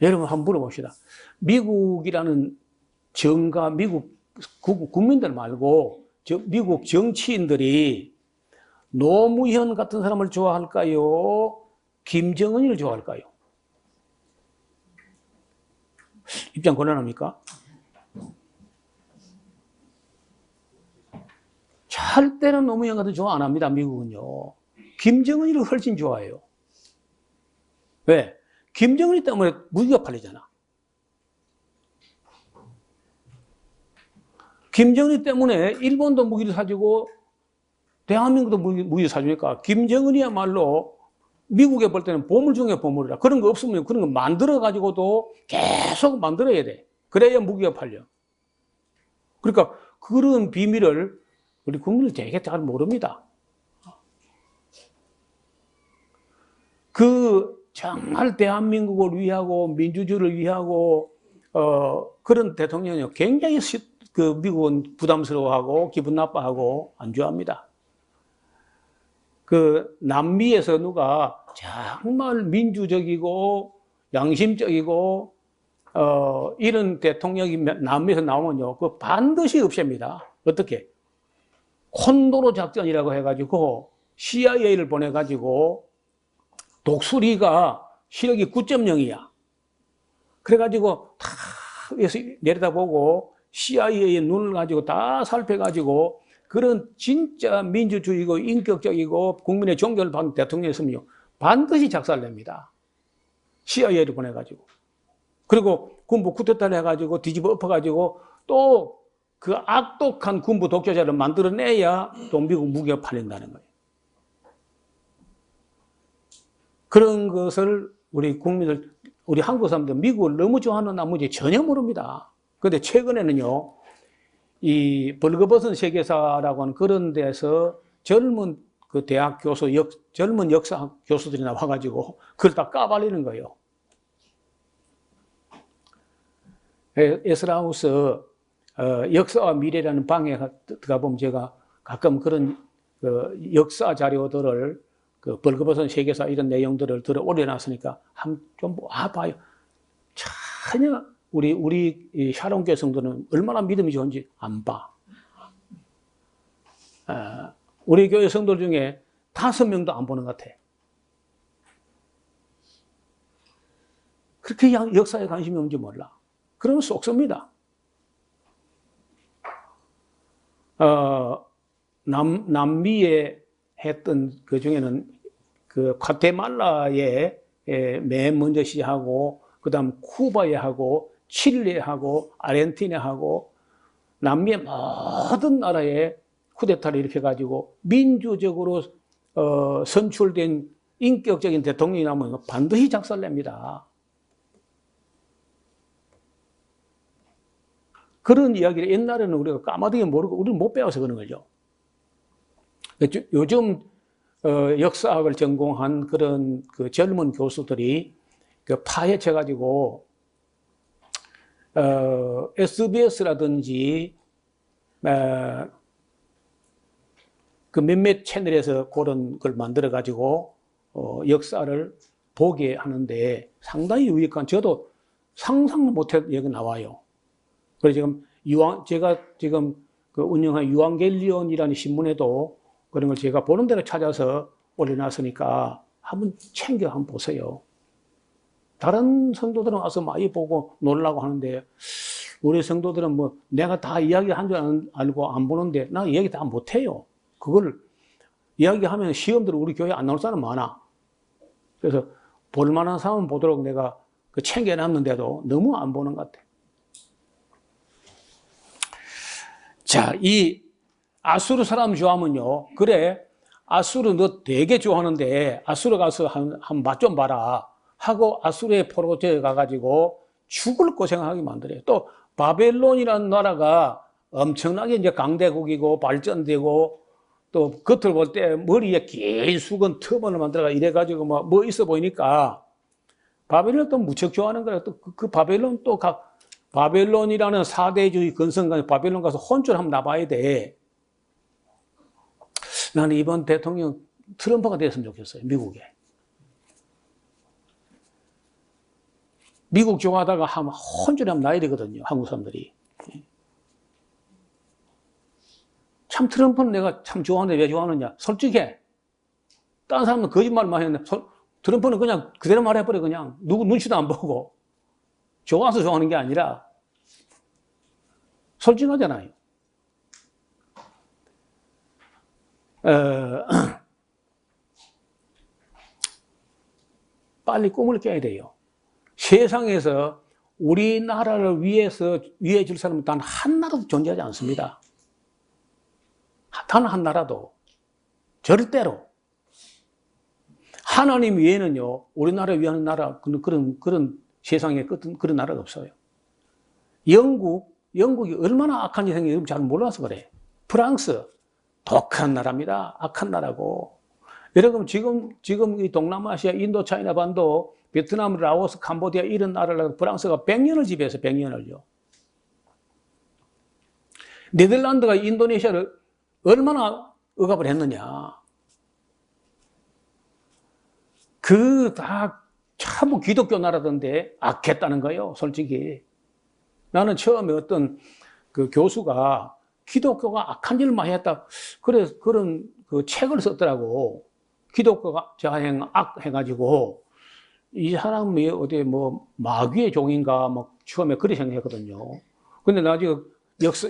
여러분 한번 물어봅시다. 미국이라는 정가, 미국 국민들 말고 미국 정치인들이 노무현 같은 사람을 좋아할까요? 김정은을 좋아할까요? 입장 곤란합니까? 절대로 노무현 같은 좋아 안 합니다. 미국은요. 김정은이를 훨씬 좋아해요. 왜? 김정은이 때문에 무기가 팔리잖아. 김정은이 때문에 일본도 무기를 사주고 대한민국도 무기를 사주니까 김정은이야말로 미국에 볼 때는 보물 중에 보물이라. 그런 거 없으면 그런 거 만들어가지고도 계속 만들어야 돼. 그래야 무기가 팔려. 그러니까 그런 비밀을 우리 국민들 되게 잘 모릅니다. 정말 대한민국을 위하고 민주주의를 위하고 그런 대통령이 굉장히 미국은 부담스러워하고 기분 나빠하고 안 좋아합니다. 남미에서 누가 정말 민주적이고 양심적이고 이런 대통령이 남미에서 나오면요, 반드시 없앱니다. 어떻게? 콘도로 작전이라고 해가지고 CIA를 보내가지고 독수리가 시력이 9.0이야. 그래가지고 다 내려다보고 CIA의 눈을 가지고 다 살펴가지고 그런 진짜 민주주의고 인격적이고 국민의 존경을 받는 대통령이었으면요, 반드시 작살냅니다. CIA를 보내가지고. 그리고 군부 쿠데타를 해가지고 뒤집어 엎어가지고 또 그 악독한 군부 독재자를 만들어내야 또 미국 무기가 팔린다는 거예요. 그런 것을 우리 국민들, 우리 한국 사람들 미국을 너무 좋아하는 나머지 전혀 모릅니다. 그런데 최근에는요, 이 벌거벗은 세계사라고 하는 그런 데서 젊은 그 대학 교수, 젊은 역사 교수들이 나와가지고 그걸 다 까발리는 거예요. 에스라우스 역사와 미래라는 방에 들어가 보면 제가 가끔 그런 역사 자료들을 벌거벗은 세계사 이런 내용들을 들어 올려놨으니까 좀 봐요. 전혀 우리 이 샤론 교회 성도는 얼마나 믿음이 좋은지 안 봐. 우리 교회 성도들 중에 5명도 안 보는 것 같아. 그렇게 역사에 관심이 없는지 몰라. 그러면 쏙 씁니다. 남미에 했던 그 중에는 그 과테말라에 맨 먼저 시작하고, 그 다음 쿠바에 하고, 칠레 하고, 아르헨티나 하고, 남미의 모든 나라에 쿠데타를 일으켜가지고 민주적으로 선출된 인격적인 대통령이 나오면 반드시 작살냅니다. 그런 이야기를 옛날에는 우리가 까마득히 모르고 우리는 못 배워서 그런 거죠. 요즘 역사학을 전공한 그런 그 젊은 교수들이 파헤쳐가지고 SBS라든지 그 몇몇 채널에서 그런 걸 만들어가지고 역사를 보게 하는데 상당히 유익한, 저도 상상도 못했던 얘기가 나와요. 그래서 제가 지금 그 운영한 유앙겔리온이라는 신문에도 그런 걸 제가 보는 대로 찾아서 올려놨으니까 한번 한번 보세요. 다른 성도들은 와서 많이 보고 놀라고 하는데 우리 성도들은 뭐 내가 다 이야기한 줄 알고 안 보는데 나 이야기 다 못해요. 그걸 이야기하면 시험들 우리 교회 안 나올 사람 많아. 그래서 볼만한 사람은 보도록 내가 챙겨놨는데도 너무 안 보는 것 같아. 자, 이 아수르 사람 좋아하면요, 그래, 아수르 너 되게 좋아하는데 아수르 가서 한 맛 좀 봐라 하고 아수르의 포로제에 가가지고 죽을 고생하게 만들어요. 또 바벨론이라는 나라가 엄청나게 이제 강대국이고 발전되고 또 겉을 볼 때 머리에 긴 수건 터번을 만들어가 이래가지고 뭐 있어 보이니까 바벨론 또 무척 좋아하는 거야. 또 그 바벨론 또 바벨론이라는 사대주의 근성강에 바벨론 가서 혼쭐 한번 나봐야 돼. 나는 이번 대통령 트럼프가 됐으면 좋겠어요. 미국에. 미국 좋아하다가 혼쭐 한번 나야 되거든요. 한국 사람들이. 참 트럼프는 내가 참 좋아하는데 왜 좋아하느냐. 솔직해. 다른 사람은 거짓말만 했는데 트럼프는 그냥 그대로 말해버려. 그냥 누구 눈치도 안 보고. 좋아서 좋아하는 게 아니라 솔직하잖아요. 빨리 꿈을 꿔야 돼요. 세상에서 우리나라를 위해 줄 사람은 단 한 나라도 존재하지 않습니다. 단 한 나라도. 절대로. 하나님 외에는요, 우리나라를 위하는 나라, 그런 세상에 그런 나라가 없어요. 영국이 얼마나 악한지 생각이 잘 몰라서 그래. 프랑스, 독한 나라입니다. 악한 나라고. 여러분 지금 이 동남아시아, 인도, 차이나 반도, 베트남, 라오스, 캄보디아 이런 나라를 프랑스가 100년을 지배해서 100년을요. 네덜란드가 인도네시아를 얼마나 억압을 했느냐. 그 다 참 기독교 나라던데 악했다는 거예요, 솔직히. 나는 처음에 어떤 그 교수가 기독교가 악한 일을 많이 했다. 그런 그 책을 썼더라고. 기독교가 자행 악 해가지고 이 사람이 어디 뭐 마귀의 종인가 막 처음에 그렇게 생각했거든요. 근데 나중에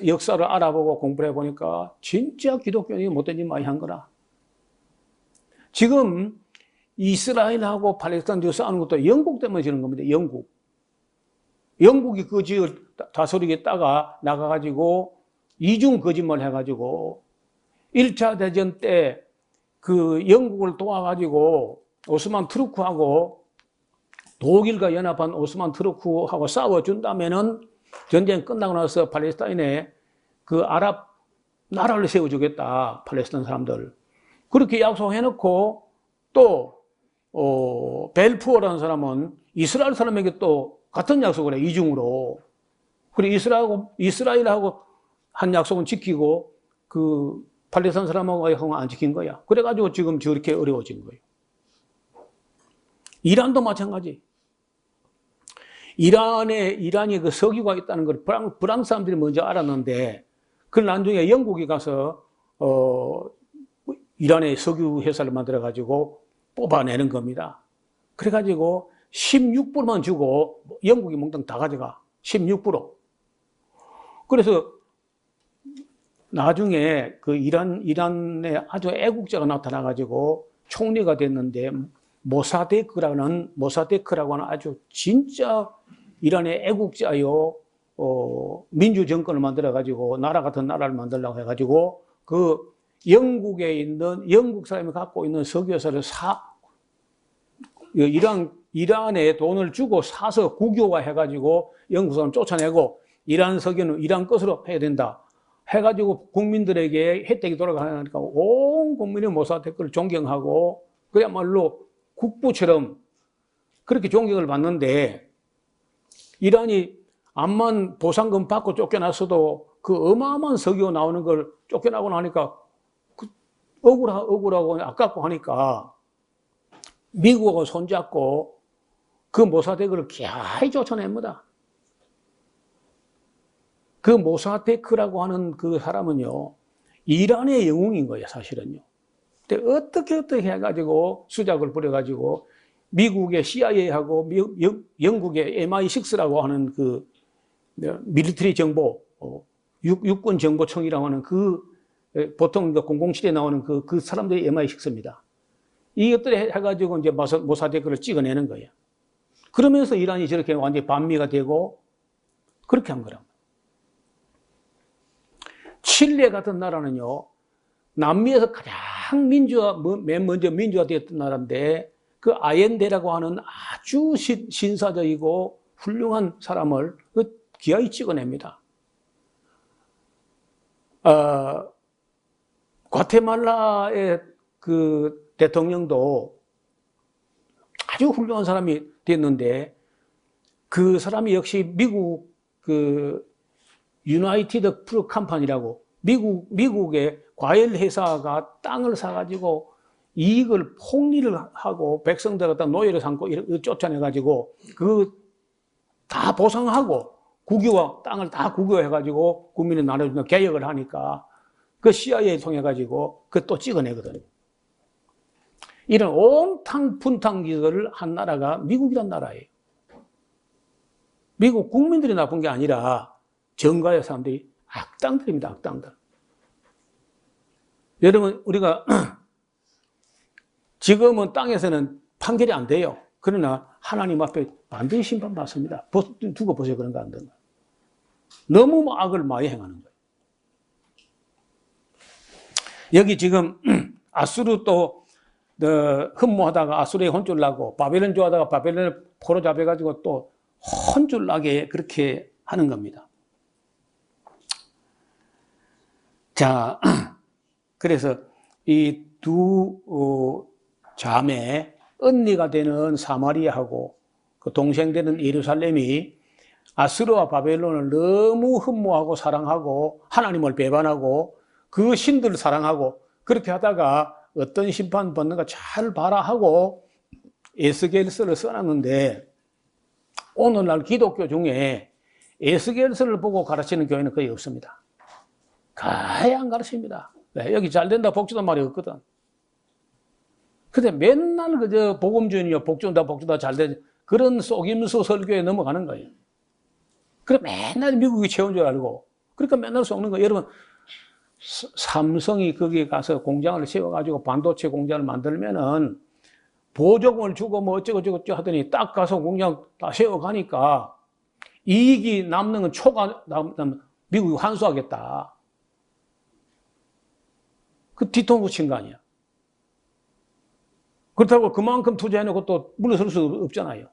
역사를 알아보고 공부를 해보니까 진짜 기독교인이 못된 일 많이 한 거라. 지금 이스라엘하고 팔레스타인 싸우는 것도 영국 때문에 지는 겁니다. 영국이 그 지역을 다스리게 따가 나가가지고 이중 거짓말 해가지고 1차 대전 때 그 영국을 도와가지고 오스만 투르크하고 독일과 연합한 오스만 투르크하고 싸워준다면은 전쟁 끝나고 나서 팔레스타인에 그 아랍 나라를 세워주겠다. 팔레스타인 사람들. 그렇게 약속해놓고 또 벨푸어라는 사람은 이스라엘 사람에게 또 같은 약속을 해, 이중으로. 그리고 이스라엘하고 한 약속은 지키고 그 팔레스타인 사람하고 약속은 안 지킨 거야. 그래가지고 지금 저렇게 어려워진 거예요. 이란도 마찬가지. 이란이 그 석유가 있다는 걸 프랑스 사람들이 먼저 알았는데, 그 나중에 영국이 가서 이란의 석유 회사를 만들어가지고 뽑아내는 겁니다. 그래가지고 16%만 주고 영국이 몽땅 다 가져가. 16%. 그래서 나중에 그 이란에 아주 애국자가 나타나가지고 총리가 됐는데 모사데크라고 하는 아주 진짜 이란의 애국자요, 민주 정권을 만들어가지고 나라 같은 나라를 만들려고 해가지고 그 영국에 있는 영국 사람이 갖고 있는 석유 회사를 이란에 돈을 주고 사서 국유화 해가지고 영국 사람 쫓아내고 이란 석유는 이란 것으로 해야 된다 해가지고 국민들에게 혜택이 돌아가니까 온 국민이 모사데크를 존경하고 그야말로 국부처럼 그렇게 존경을 받는데, 이란이 암만 보상금 받고 쫓겨났어도 그 어마어마한 석유 나오는 걸 쫓겨나고 나니까 억울하고 아깝고 하니까 미국하고 손잡고 그 모사데크를 기아이 쫓아냅니다. 그 모사데크라고 하는 그 사람은요, 이란의 영웅인 거예요, 사실은요. 근데 어떻게 해가지고 수작을 부려가지고 미국의 CIA하고 영국의 MI6라고 하는 그 밀리터리 정보, 육군 정보청이라고 하는 그 보통 007에 나오는 그 사람들이 MI6입니다. 이것들을 해가지고 이제 모사데크를 찍어내는 거예요. 그러면서 이란이 저렇게 완전히 반미가 되고 그렇게 한 거라고. 칠레 같은 나라는요, 남미에서 가장 맨 먼저 민주화되었던 나라인데, 그 아옌데라고 하는 아주 신사적이고 훌륭한 사람을 기아이 찍어냅니다. 과테말라의 그 대통령도 아주 훌륭한 사람이 됐는데, 그 사람이 역시 미국 그 유나이티드 프루 컴퍼니라고 미국의 과일 회사가 땅을 사가지고 이익을 폭리를 하고 백성들 갖다 노예를 삼고 쫓아내가지고 그 다 보상하고 땅을 다 국유화해가지고 국민에 나눠주는 개혁을 하니까 그 CIA 통해가지고 그 또 찍어내거든요. 이런 옹탕 분탕 기술을 한 나라가 미국이란 나라예요. 미국 국민들이 나쁜 게 아니라 정가의 사람들이 악당들입니다, 악당들. 여러분, 우리가 지금은 땅에서는 판결이 안 돼요. 그러나 하나님 앞에 반드시 심판받습니다. 두고 보세요, 그런 거 안 되는 거예요. 너무 악을 많이 행하는 거예요. 여기 지금 아수르 또 흠모하다가 아수르에 혼쭐 나고 바벨론 좋아하다가 바벨론을 포로 잡혀가지고 또 혼쭐 나게 그렇게 하는 겁니다. 자, 그래서 이 두 자매, 언니가 되는 사마리아하고 그 동생 되는 예루살렘이 아수르와 바벨론을 너무 흠모하고 사랑하고 하나님을 배반하고 그 신들을 사랑하고 그렇게 하다가 어떤 심판 받는가 잘 봐라 하고 에스겔서를 써놨는데 오늘날 기독교 중에 에스겔서를 보고 가르치는 교회는 거의 없습니다. 거의 안 가르칩니다. 네, 여기 잘 된다 복주다 말이 없거든. 근데 맨날 그저 복음 주니요 복준다 잘 돼 그런 속임수 설교에 넘어가는 거예요. 그래 맨날 미국이 채운 줄 알고 그러니까 맨날 속는 거예요. 여러분 삼성이 거기에 가서 공장을 세워가지고 반도체 공장을 만들면은 보조금을 주고 뭐 어쩌고 하더니 딱 가서 공장 다 세워가니까 이익이 남는 건 초과 미국이 환수하겠다. 그 뒤통수 친 거 아니야. 그렇다고 그만큼 투자해놓고 또 물러설 수 없잖아요.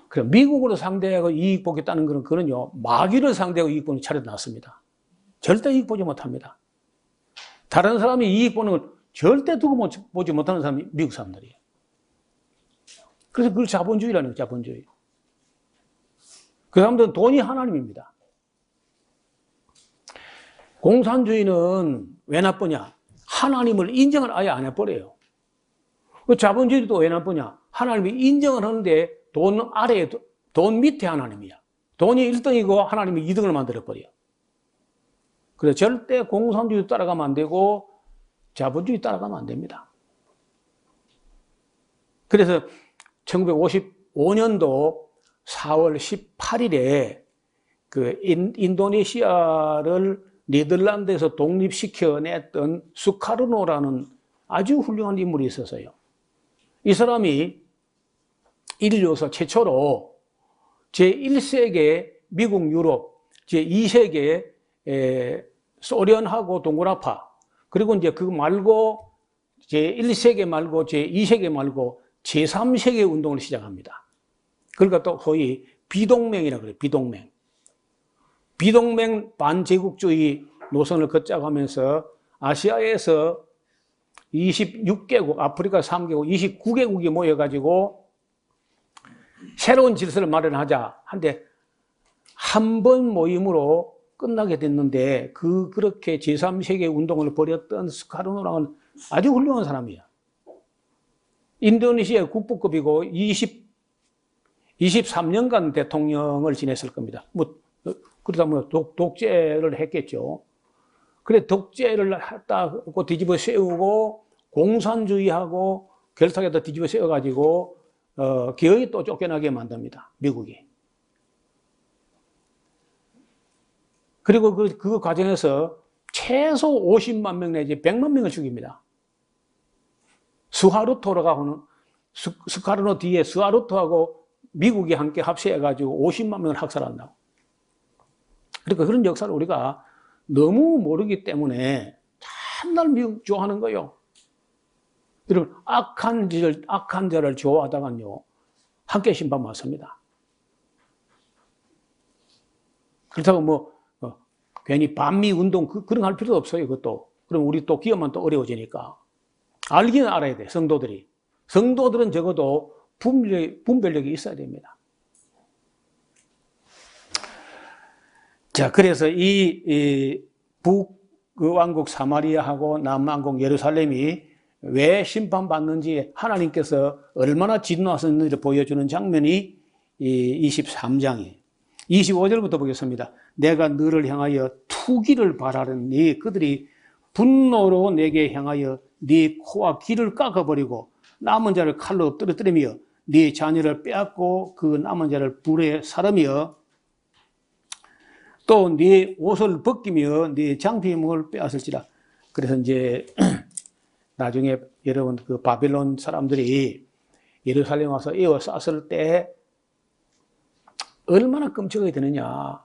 그래, 미국으로 상대하고 이익 보겠다는 거는 그는요, 마귀를 상대하고 이익 보는 차례도 났습니다. 절대 이익 보지 못합니다. 다른 사람이 이익 보는 걸 절대 두고 보지 못하는 사람이 미국 사람들이에요. 그래서 그걸 자본주의라는 거예요, 자본주의. 그 사람들은 돈이 하나님입니다. 공산주의는 왜 나쁘냐? 하나님을 인정을 아예 안 해버려요. 그 자본주의도 왜 나쁘냐? 하나님이 인정을 하는데 돈 아래에, 돈 밑에 하나님이야. 돈이 1등이고 하나님이 2등을 만들어버려. 그래서 절대 공산주의 따라가면 안 되고 자본주의 따라가면 안 됩니다. 그래서 1955년도 4월 18일에 그 인도네시아를 네덜란드에서 독립시켜냈던 수카르노라는 아주 훌륭한 인물이 있었어요. 이 사람이 인류에서 최초로 제1세계 미국, 유럽, 제2세계 소련하고 동구라파, 그리고 이제 그 말고 제1세계 말고 제2세계 말고 제3세계 운동을 시작합니다. 그러니까 또 거의 비동맹이라고 그래요. 비동맹. 비동맹 반제국주의 노선을 걷자가면서 아시아에서 26개국, 아프리카 3개국, 29개국이 모여가지고 새로운 질서를 마련하자 한데 한 번 모임으로 끝나게 됐는데 그렇게 제3세계 운동을 벌였던 스카르노랑은 아주 훌륭한 사람이야. 인도네시아 국부급이고 23년간 대통령을 지냈을 겁니다. 그러다 보면 독재를 했겠죠. 그래, 독재를 했다고 뒤집어 세우고, 공산주의하고 결탁에다 뒤집어 세워가지고, 기어이 또 쫓겨나게 만듭니다. 미국이. 그리고 그 과정에서 최소 50만 명 내지 100만 명을 죽입니다. 스하루토라고 하는, 스카르노 뒤에 스하루토하고 미국이 함께 합세해가지고 50만 명을 학살한다고. 그러니까 그런 역사를 우리가 너무 모르기 때문에 참날 미국 좋아하는 거예요. 여러분, 악한 자를 좋아하다가요, 함께 심판 받습니다. 그렇다고 괜히 반미 운동, 그런 거 할 필요도 없어요, 그것도. 그럼 우리 또 기업만 또 어려워지니까. 알기는 알아야 돼, 성도들이. 성도들은 적어도 분별력이 있어야 됩니다. 자, 그래서 이 북왕국 사마리아하고 남왕국 예루살렘이 왜 심판받는지 하나님께서 얼마나 진노하셨는지를 보여주는 장면이 이 23장이에요. 25절부터 보겠습니다. 내가 너를 향하여 투기를 바라는 그들이 분노로 내게 향하여 네 코와 귀를 깎아버리고 남은 자를 칼로 떨어뜨리며 네 자녀를 빼앗고 그 남은 자를 불에 사르며 또 네 옷을 벗기며 네 장피임을 빼앗을지라. 그래서 이제 나중에 여러분 그 바빌론 사람들이 예루살렘 와서 에워쌌을 때 얼마나 끔찍하게 되느냐.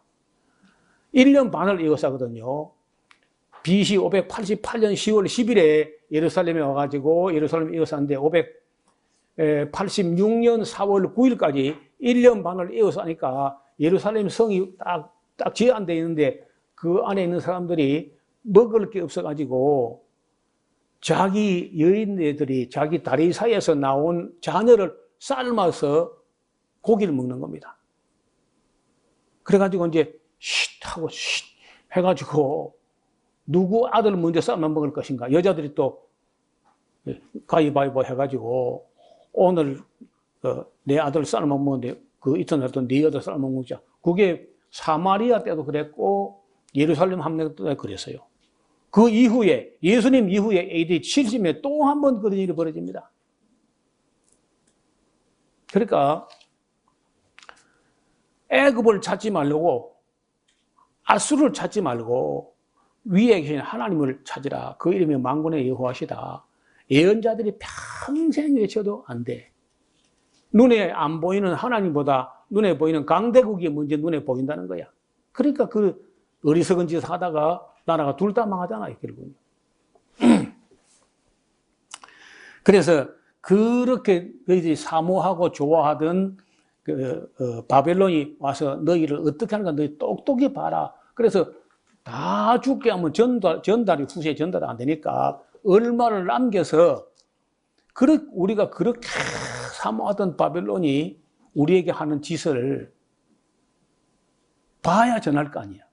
1년 반을 에워싸거든요. BC 588년 10월 10일에 예루살렘에 와가지고 예루살렘 에워쌌는데 586년 4월 9일까지 1년 반을 에워싸니까 예루살렘 성이 딱 지어 안 돼 있는데 그 안에 있는 사람들이 먹을 게 없어가지고 자기 여인네들이 자기 다리 사이에서 나온 자녀를 삶아서 고기를 먹는 겁니다. 그래가지고 이제 쉿 하고 쉿 해가지고 누구 아들을 먼저 삶아 먹을 것인가. 여자들이 또 가위바위보 해가지고 오늘 내 아들 삶아 먹는데 그 이튿날 또 네 아들 삶아 먹자. 그게 사마리아 때도 그랬고 예루살렘 함내 때도 그랬어요. 그 이후에 예수님 이후에 AD 70에 또 한 번 그런 일이 벌어집니다. 그러니까 애굽을 찾지 말고 아수르를 찾지 말고 위에 계신 하나님을 찾으라. 그 이름이 만군의 여호와시다. 예언자들이 평생 외쳐도 안 돼. 눈에 안 보이는 하나님보다 눈에 보이는 강대국이 먼저 눈에 보인다는 거야. 그러니까 그 어리석은 짓 하다가 나라가 둘 다 망하잖아요, 결국은. 그래서 그렇게 너희들이 사모하고 좋아하던 바벨론이 와서 너희를 어떻게 하는가 너희 똑똑히 봐라. 그래서 다 죽게 하면 전달이 후세 전달이 안 되니까 얼마를 남겨서 우리가 그렇게 사모하던 바벨론이 우리에게 하는 짓을 봐야 전할 거 아니야.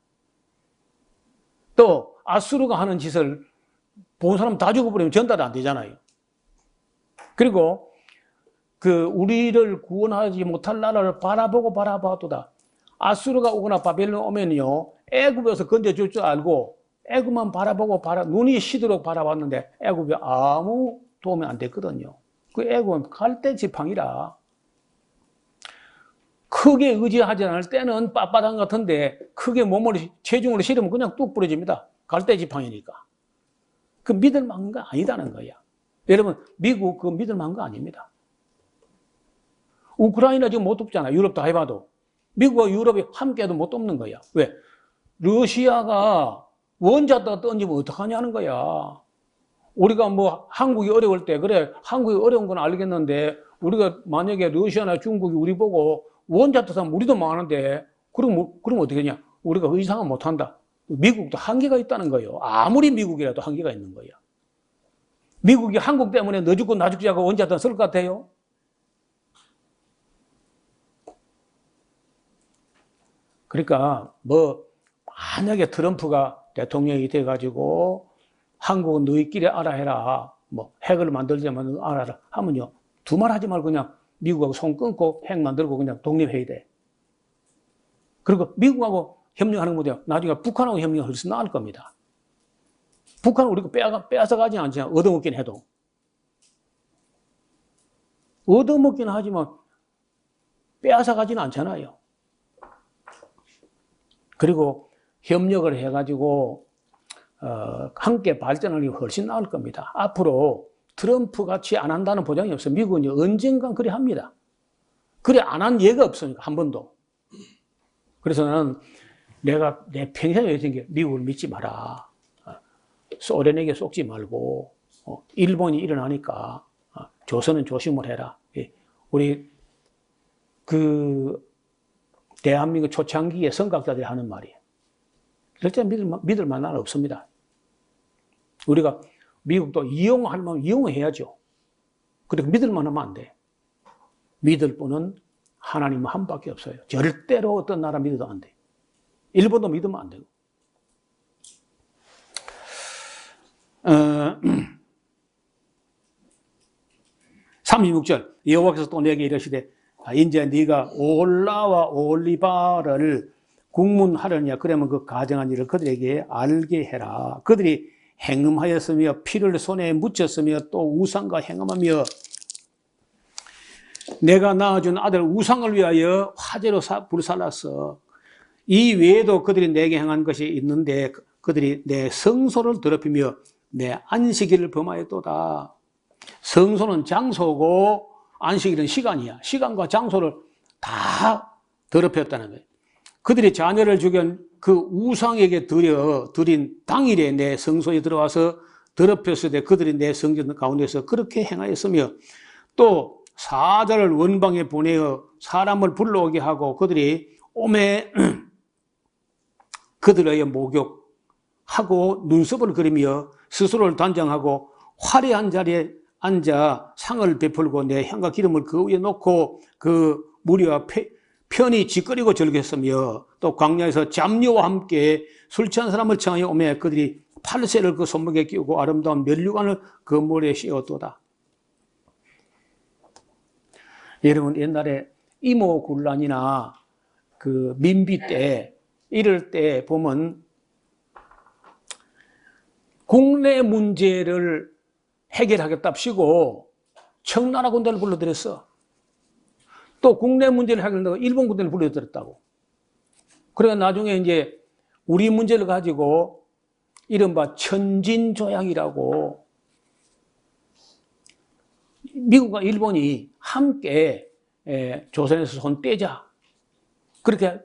또 아수르가 하는 짓을 본 사람 다 죽어버리면 전달이 안 되잖아요. 그리고 우리를 구원하지 못할 나라를 바라봐도다. 아수르가 오거나 바벨론 오면요, 애굽에서 건져줄 줄 알고 애굽만 바라보고 눈이 시도록 바라봤는데 애굽이 아무 도움이 안 됐거든요. 그 애굽은 갈대 지팡이라 크게 의지하지 않을 때는 빳빳한 것 같은데 크게 체중으로 실으면 그냥 뚝 부러집니다. 갈대 지팡이니까. 그 믿을 만한 거 아니다는 거야. 여러분, 미국 그 믿을 만한 거 아닙니다. 우크라이나 지금 못 돕잖아. 유럽 다 해봐도. 미국과 유럽이 함께해도 못 돕는 거야. 왜? 러시아가 원자다 던지면 어떡하냐는 거야. 우리가 한국이 어려울 때, 그래, 한국이 어려운 건 알겠는데, 우리가 만약에 러시아나 중국이 우리 보고 원자다 하면 우리도 망하는데, 그럼 어떻게 하냐? 우리가 그 이상은 못 한다. 미국도 한계가 있다는 거예요. 아무리 미국이라도 한계가 있는 거야. 미국이 한국 때문에 너 죽고 나 죽자고 원자탄 쓸 것 같아요? 그러니까 만약에 트럼프가 대통령이 돼가지고 한국은 너희끼리 알아해라. 핵을 만들자면 알아라. 하면요. 두 말 하지 말고 그냥 미국하고 손 끊고 핵 만들고 그냥 독립해야 돼. 그리고 미국하고 협력하는 거죠. 나중에 북한하고 협력이 훨씬 나을 겁니다. 북한은 우리가 빼앗아가지 않잖아요. 얻어먹긴 해도. 얻어먹긴 하지만 빼앗아가지는 않잖아요. 그리고 협력을 해가지고 함께 발전하는 게 훨씬 나을 겁니다. 앞으로 트럼프 같이 안 한다는 보장이 없어요. 미국은 언젠간 그래 합니다. 그래 안 한 예가 없으니까 한 번도. 그래서 나는 내가 내 평생에 외친 게 미국을 믿지 마라. 소련에게 속지 말고 일본이 일어나니까 조선은 조심을 해라. 우리 대한민국 초창기의 선각자들이 하는 말이에요. 절대 믿을 만한 나라 없습니다. 우리가 미국도 이용할 만하면 이용해야죠. 그리고 믿을 만하면 안 돼. 믿을 분은 하나님 한 밖에 없어요. 절대로 어떤 나라 믿어도 안 돼. 일본도 믿으면 안 되고. 36절 여호와께서 또 내게 이르시되 이제 네가 올라와 올리바를 국문하려냐. 그러면 그 가정한 일을 그들에게 알게 해라. 그들이 행음하였으며 피를 손에 묻혔으며 또 우상과 행음하며 내가 낳아준 아들 우상을 위하여 화제로 불살랐어. 이 외에도 그들이 내게 행한 것이 있는데 그들이 내 성소를 더럽히며 내 안식일을 범하였도다. 성소는 장소고 안식일은 시간이야. 시간과 장소를 다 더럽혔다는 거예요. 그들이 자녀를 죽인 그 우상에게 드린 당일에 내 성소에 들어와서 더럽혔을 때 그들이 내 성전 가운데서 그렇게 행하였으며 또 사자를 원방에 보내어 사람을 불러오게 하고 그들이 그들의 목욕하고 눈썹을 그리며 스스로를 단장하고 화려한 자리에 앉아 상을 베풀고 내 향과 기름을 그 위에 놓고 그 무리와 편히 짓거리고 즐겼으며 또 광야에서 잡녀와 함께 술 취한 사람을 청하여 오매 그들이 팔새를 그 손목에 끼우고 아름다운 면류관을 그 머리에 씌웠도다. 여러분 옛날에 이모군란이나 그 민비 때 이럴 때 보면 국내 문제를 해결하겠답시고 청나라 군대를 불러들였어. 또 국내 문제를 해결한다고 일본 군대를 불러들였다고. 그러니까 나중에 이제 우리 문제를 가지고 이른바 천진조약이라고 미국과 일본이 함께 조선에서 손 떼자. 그렇게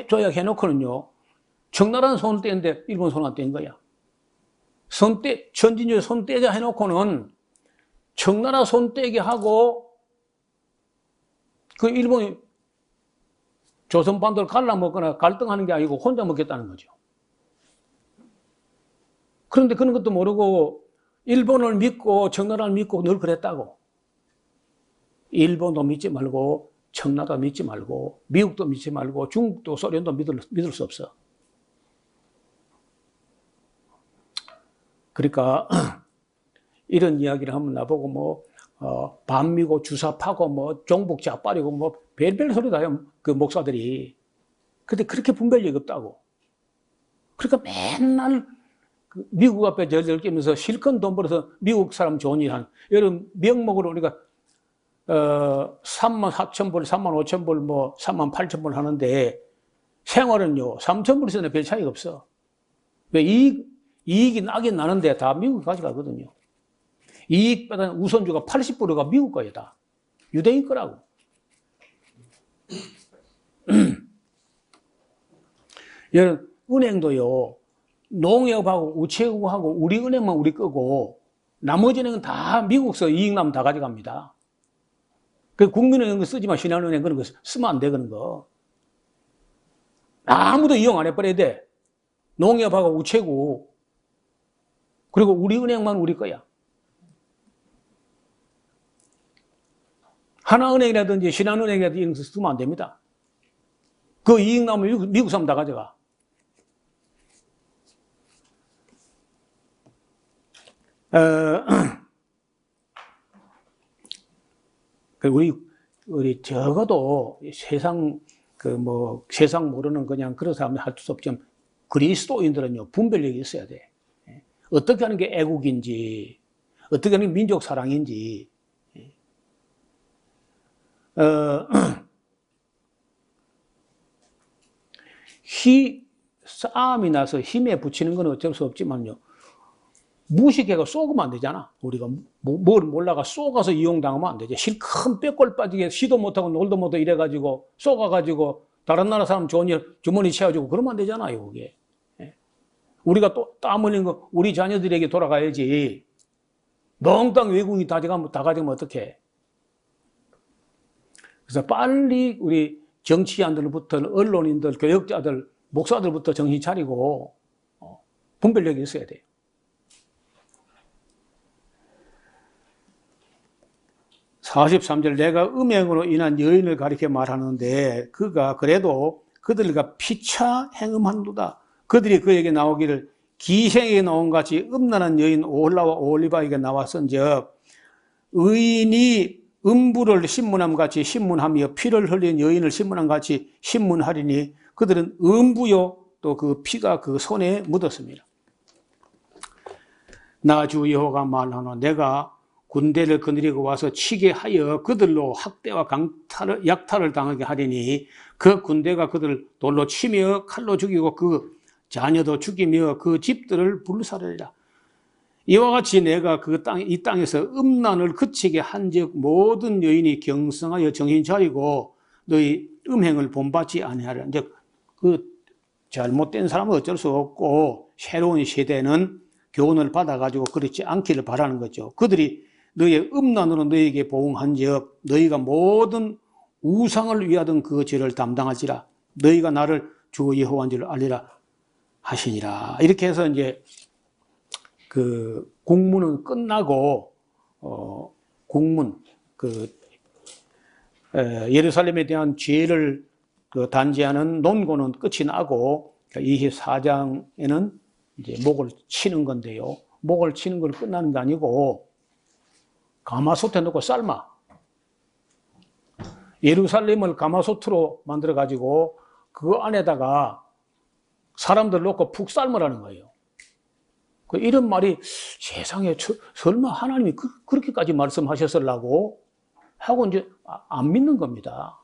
조약해놓고는요. 청나라는 손을 떼는데 일본 손 안 뗀 거야. 천진조약 손 떼자 해놓고는 청나라 손 떼게 하고 그 일본이 조선반도를 갈라먹거나 갈등하는 게 아니고 혼자 먹겠다는 거죠. 그런데 그런 것도 모르고 일본을 믿고 청나라를 믿고 늘 그랬다고. 일본도 믿지 말고 청나라도 믿지 말고 미국도 믿지 말고 중국도 소련도 믿을 수 없어. 그러니까 이런 이야기를 한번 나보고 뭐 반미고 주사파고 뭐 종북 좌빨이고 뭐 별별 소리 다요 그 목사들이. 근데 그렇게 분별력이 없다고. 그러니까 맨날 그 미국 앞에 절절 끼면서 실컷 돈 벌어서 미국 사람 좋은 일 한 여러분 명목으로 우리가 3만 4천 불, 3만 5천 불, 뭐 3만 8천 불 하는데 생활은요 3천 불에서는 별 차이가 없어. 왜 이익이 나긴 나는데 다 미국 가져가거든요. 이익보다는 우선주가 80%가 미국 거예요 다. 유대인 거라고. 여러분 은행도요 농협하고 우체국하고 우리은행만 우리 거고 나머지 은행은 다 미국서 이익 나면 다 가져갑니다. 그 국민은행 쓰지 마. 신한은행 그런 거 쓰면 안 돼 그런 거. 아무도 이용 안 해버려야 돼. 농협하고 우체국 그리고 우리은행만 우리 거야. 하나은행이라든지 신한은행이라든지 이런 거 쓰면 안 됩니다. 그 이익 나면 미국 사람 다 가져가. 우리 적어도 세상 세상 모르는 그냥 그런 사람이 할 수 없지만 그리스도인들은요 분별력이 있어야 돼. 어떻게 하는 게 애국인지, 어떻게 하는 게 민족 사랑인지. 싸움이 나서 힘에 붙이는 건 어쩔 수 없지만요. 무식해가 쏘으면 안 되잖아. 우리가 뭘 몰라가 쏘가서 이용당하면 안 되지. 실컷 빼골 빠지게 시도 못하고 놀도 못하고 이래가지고 쏘가가지고 다른 나라 사람 좋은 일 주머니 채워주고 그러면 안 되잖아요. 그게. 우리가 또 땀 흘린 거 우리 자녀들에게 돌아가야지. 멍땅 외국인이 다 가져가면 어떡해. 그래서 빨리 우리 정치인들부터 언론인들, 교역자들, 목사들부터 정신 차리고 분별력이 있어야 돼요. (43절) 내가 음행으로 인한 여인을 가리켜 말하는데 그가 그래도 그들과 피차 행음한도다. 그들이 그에게 나오기를 기생에게 나온 같이 음란한 여인 오홀라와 오홀리바에게 나왔은즉 의인이 음부를 신문함 같이 신문하며 피를 흘린 여인을 신문함 같이 신문하리니 그들은 음부요 또 그 피가 그 손에 묻었습니다. 나 주 여호와가 말하노 내가 군대를 거느리고 와서 치게 하여 그들로 학대와 약탈을 당하게 하리니 그 군대가 그들을 돌로 치며 칼로 죽이고 그 자녀도 죽이며 그 집들을 불사르리라. 이와 같이 내가 이 땅에서 음란을 그치게 한즉 모든 여인이 경성하여 정신 차리고 너희 음행을 본받지 아니하리라. 이제 그 잘못된 사람은 어쩔 수 없고 새로운 세대는 교훈을 받아가지고 그렇지 않기를 바라는 거죠. 그들이 너희의 음란으로 너희에게 보응한즉 너희가 모든 우상을 위하던 그 죄를 담당할지라. 너희가 나를 주 여호와인 줄 알리라. 하시니라. 이렇게 해서 이제 그 국문은 끝나고 국문 예루살렘에 대한 죄를 단죄하는 논고는 끝이 나고 24장에는 이제 목을 치는 건데요. 목을 치는 걸 끝나는 게 아니고 가마솥에 넣고 삶아. 예루살렘을 가마솥으로 만들어 가지고 그 안에다가 사람들 넣고 푹 삶으라는 거예요. 이런 말이 세상에 설마 하나님이 그렇게까지 말씀하셨을라고 하고 이제 안 믿는 겁니다.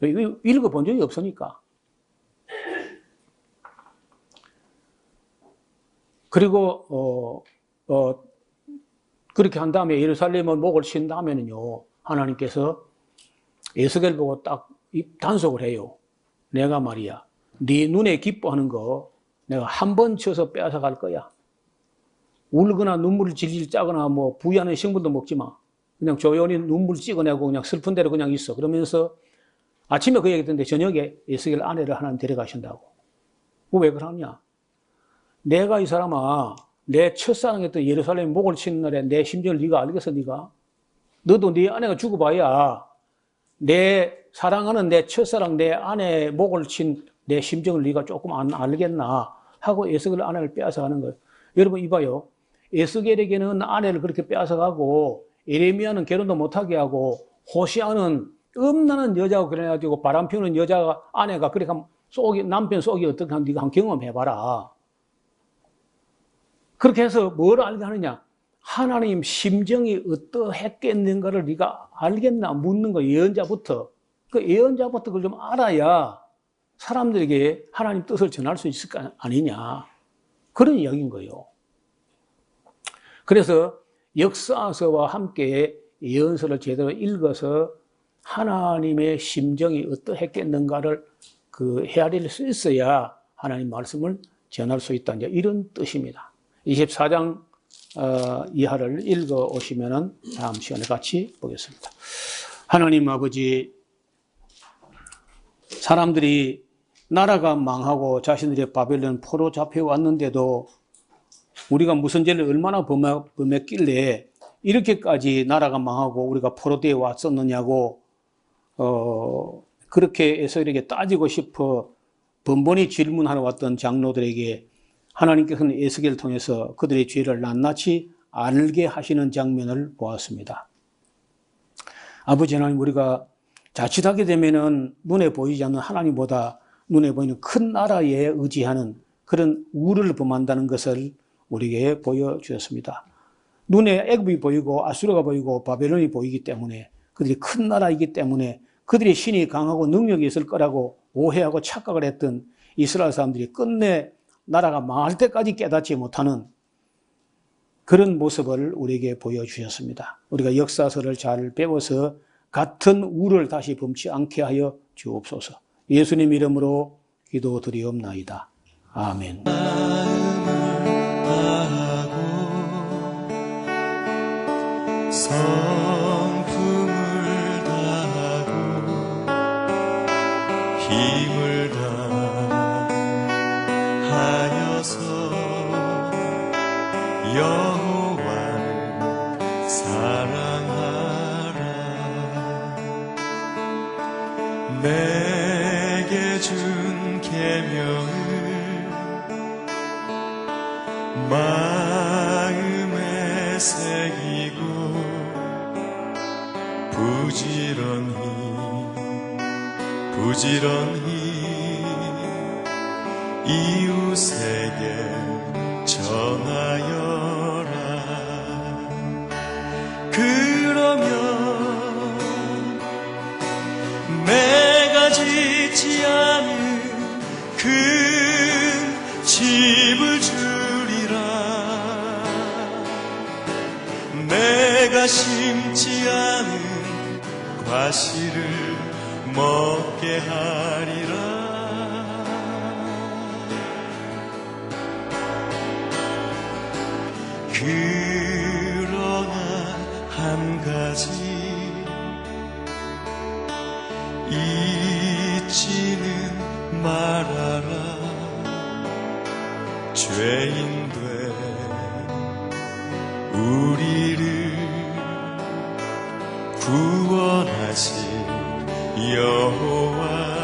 읽어본 적이 없으니까. 그리고 그렇게 한 다음에 예루살렘을 목을 친 다음에는요, 하나님께서 에스겔 보고 딱 단속을 해요. 내가 말이야, 네 눈에 기뻐하는 거 내가 한 번 쳐서 빼앗아 갈 거야. 울거나 눈물을 질질 짜거나 뭐 부위하는 식물도 먹지 마. 그냥 조용히 눈물 찍어내고 그냥 슬픈 대로 그냥 있어. 그러면서 아침에 그 얘기 했는데 저녁에 에스겔 아내를 하나님 데려가신다고. 왜 그러냐? 내가 이 사람아, 내 첫사랑했던 예루살렘 목을 치는 날에 내 심정을 네가 알겠어, 네가? 너도 네 아내가 죽어봐야 내 사랑하는 내 첫사랑, 내 아내 목을 친 내 심정을 네가 조금 안 알겠나 하고 에스겔 아내를 빼앗아가는 거예요. 여러분 이봐요. 에스겔에게는 아내를 그렇게 빼앗아가고 예레미야는 결혼도 못하게 하고 호시아는 음란한 여자하고 그래가지고 바람 피우는 여자가 아내가 그렇게 남편 속이 어떻게 하면 네가 한번 경험해봐라. 그렇게 해서 뭘 알게 하느냐? 하나님 심정이 어떠했겠는가를 네가 알겠나 묻는 거. 예언자부터 그걸 좀 알아야 사람들에게 하나님 뜻을 전할 수 있을 거 아니냐, 그런 이야기인 거예요. 그래서 역사서와 함께 예언서를 제대로 읽어서 하나님의 심정이 어떠했겠는가를 헤아릴 수 있어야 하나님 말씀을 전할 수 있다, 이제 이런 뜻입니다. 24장 이하를 읽어 오시면은 다음 시간에 같이 보겠습니다. 하나님 아버지, 사람들이 나라가 망하고 자신들의 바벨론 포로 잡혀왔는데도 우리가 무슨 죄를 얼마나 범했길래 이렇게까지 나라가 망하고 우리가 포로되어 왔었느냐고 그렇게 에스겔에게 따지고 싶어 번번이 질문하러 왔던 장로들에게 하나님께서는 에스겔을 통해서 그들의 죄를 낱낱이 알게 하시는 장면을 보았습니다. 아버지 하나님, 우리가 자칫하게 되면은 눈에 보이지 않는 하나님보다 눈에 보이는 큰 나라에 의지하는 그런 우를 범한다는 것을 우리에게 보여주셨습니다. 눈에 애굽이 보이고 아수르가 보이고 바벨론이 보이기 때문에, 그들이 큰 나라이기 때문에 그들의 신이 강하고 능력이 있을 거라고 오해하고 착각을 했던 이스라엘 사람들이 끝내 나라가 망할 때까지 깨닫지 못하는 그런 모습을 우리에게 보여주셨습니다. 우리가 역사서를 잘 배워서 같은 우를 다시 범치 않게 하여 주옵소서. 예수님 이름으로 기도드리옵나이다. 아멘. 성품을 다하고 힘을 다하여서 여호와를 사랑하라. 내게 준 계명을 마음에 새기고 부지런히 이웃에게 전하여라. 그러면 내가 짓지 않은 큰 집을 주리라. 내가 심지 않은 과실을 먹게 하리라. 그러나 한 가지 잊지는 말아라. 죄인 돼 우리를 구원하신 여호와